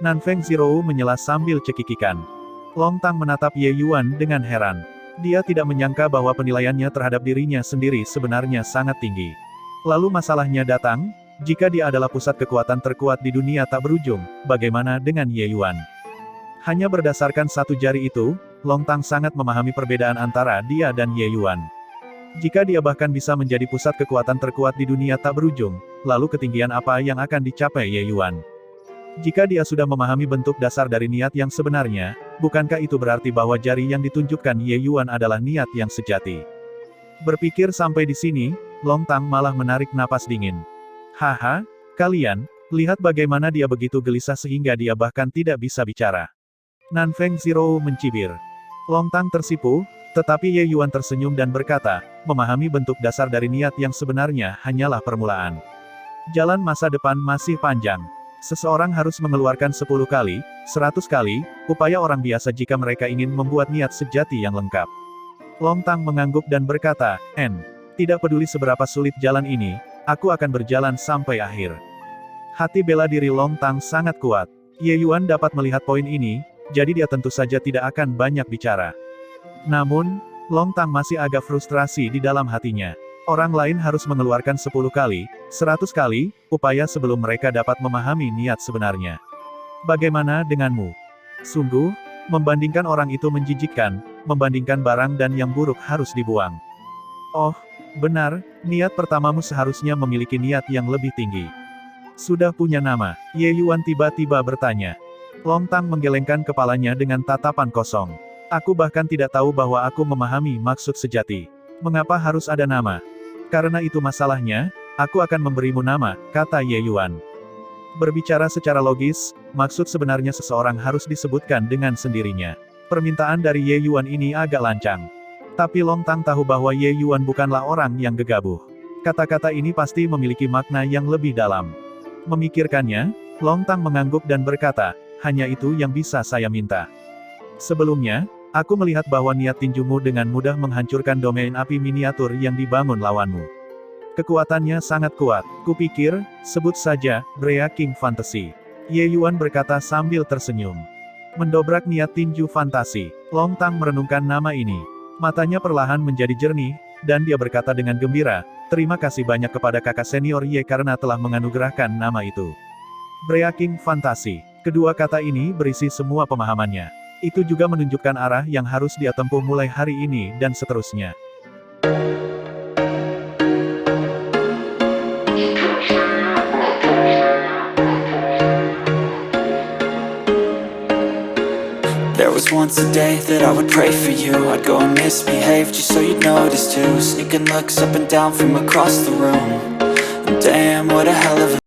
Nanfeng Zhirou menyela sambil cekikikan. Long Tang menatap Ye Yuan dengan heran. Dia tidak menyangka bahwa penilaiannya terhadap dirinya sendiri sebenarnya sangat tinggi. Lalu masalahnya datang, jika dia adalah pusat kekuatan terkuat di dunia tak berujung, bagaimana dengan Ye Yuan? Hanya berdasarkan satu jari itu, Long Tang sangat memahami perbedaan antara dia dan Ye Yuan. Jika dia bahkan bisa menjadi pusat kekuatan terkuat di dunia tak berujung, lalu ketinggian apa yang akan dicapai Ye Yuan? Jika dia sudah memahami bentuk dasar dari niat yang sebenarnya, bukankah itu berarti bahwa jari yang ditunjukkan Ye Yuan adalah niat yang sejati? Berpikir sampai di sini, Long Tang malah menarik napas dingin. Haha, kalian, lihat bagaimana dia begitu gelisah sehingga dia bahkan tidak bisa bicara. Nanfeng Zhirou mencibir. Long Tang tersipu, tetapi Ye Yuan tersenyum dan berkata, memahami bentuk dasar dari niat yang sebenarnya hanyalah permulaan. Jalan masa depan masih panjang. Seseorang harus mengeluarkan 10 kali, 100 kali, upaya orang biasa jika mereka ingin membuat niat sejati yang lengkap. Long Tang mengangguk dan berkata, tidak peduli seberapa sulit jalan ini, aku akan berjalan sampai akhir. Hati bela diri Long Tang sangat kuat. Ye Yuan dapat melihat poin ini, jadi dia tentu saja tidak akan banyak bicara. Namun, Long Tang masih agak frustrasi di dalam hatinya. Orang lain harus mengeluarkan 10 kali, 100 kali, upaya sebelum mereka dapat memahami niat sebenarnya. Bagaimana denganmu? Sungguh, membandingkan orang itu menjijikkan, membandingkan barang dan yang buruk harus dibuang. Oh, benar, niat pertamamu seharusnya memiliki niat yang lebih tinggi. Sudah punya nama? Ye Yuan tiba-tiba bertanya. Long Tang menggelengkan kepalanya dengan tatapan kosong. Aku bahkan tidak tahu bahwa aku memahami maksud sejati. Mengapa harus ada nama? Karena itu masalahnya, aku akan memberimu nama, kata Ye Yuan. Berbicara secara logis, maksud sebenarnya seseorang harus disebutkan dengan sendirinya. Permintaan dari Ye Yuan ini agak lancang. Tapi Long Tang tahu bahwa Ye Yuan bukanlah orang yang gegabah. Kata-kata ini pasti memiliki makna yang lebih dalam. Memikirkannya, Long Tang mengangguk dan berkata, hanya itu yang bisa saya minta. Sebelumnya, aku melihat bahwa niat tinjumu dengan mudah menghancurkan domain api miniatur yang dibangun lawanmu. Kekuatannya sangat kuat. Kupikir, sebut saja, Brea King Fantasy. Ye Yuan berkata sambil tersenyum. Mendobrak niat tinju fantasi. Long Tang merenungkan nama ini. Matanya perlahan menjadi jernih, dan dia berkata dengan gembira, terima kasih banyak kepada kakak senior Ye karena telah menganugerahkan nama itu. Brea King Fantasy. Kedua kata ini berisi semua pemahamannya. Itu juga menunjukkan arah yang harus dia tempuh mulai hari ini dan seterusnya. There was once a day that I would pray for you. I'd go and misbehave just so you'd notice too. Sneaking looks up and down from across the room. And damn, what a hell of a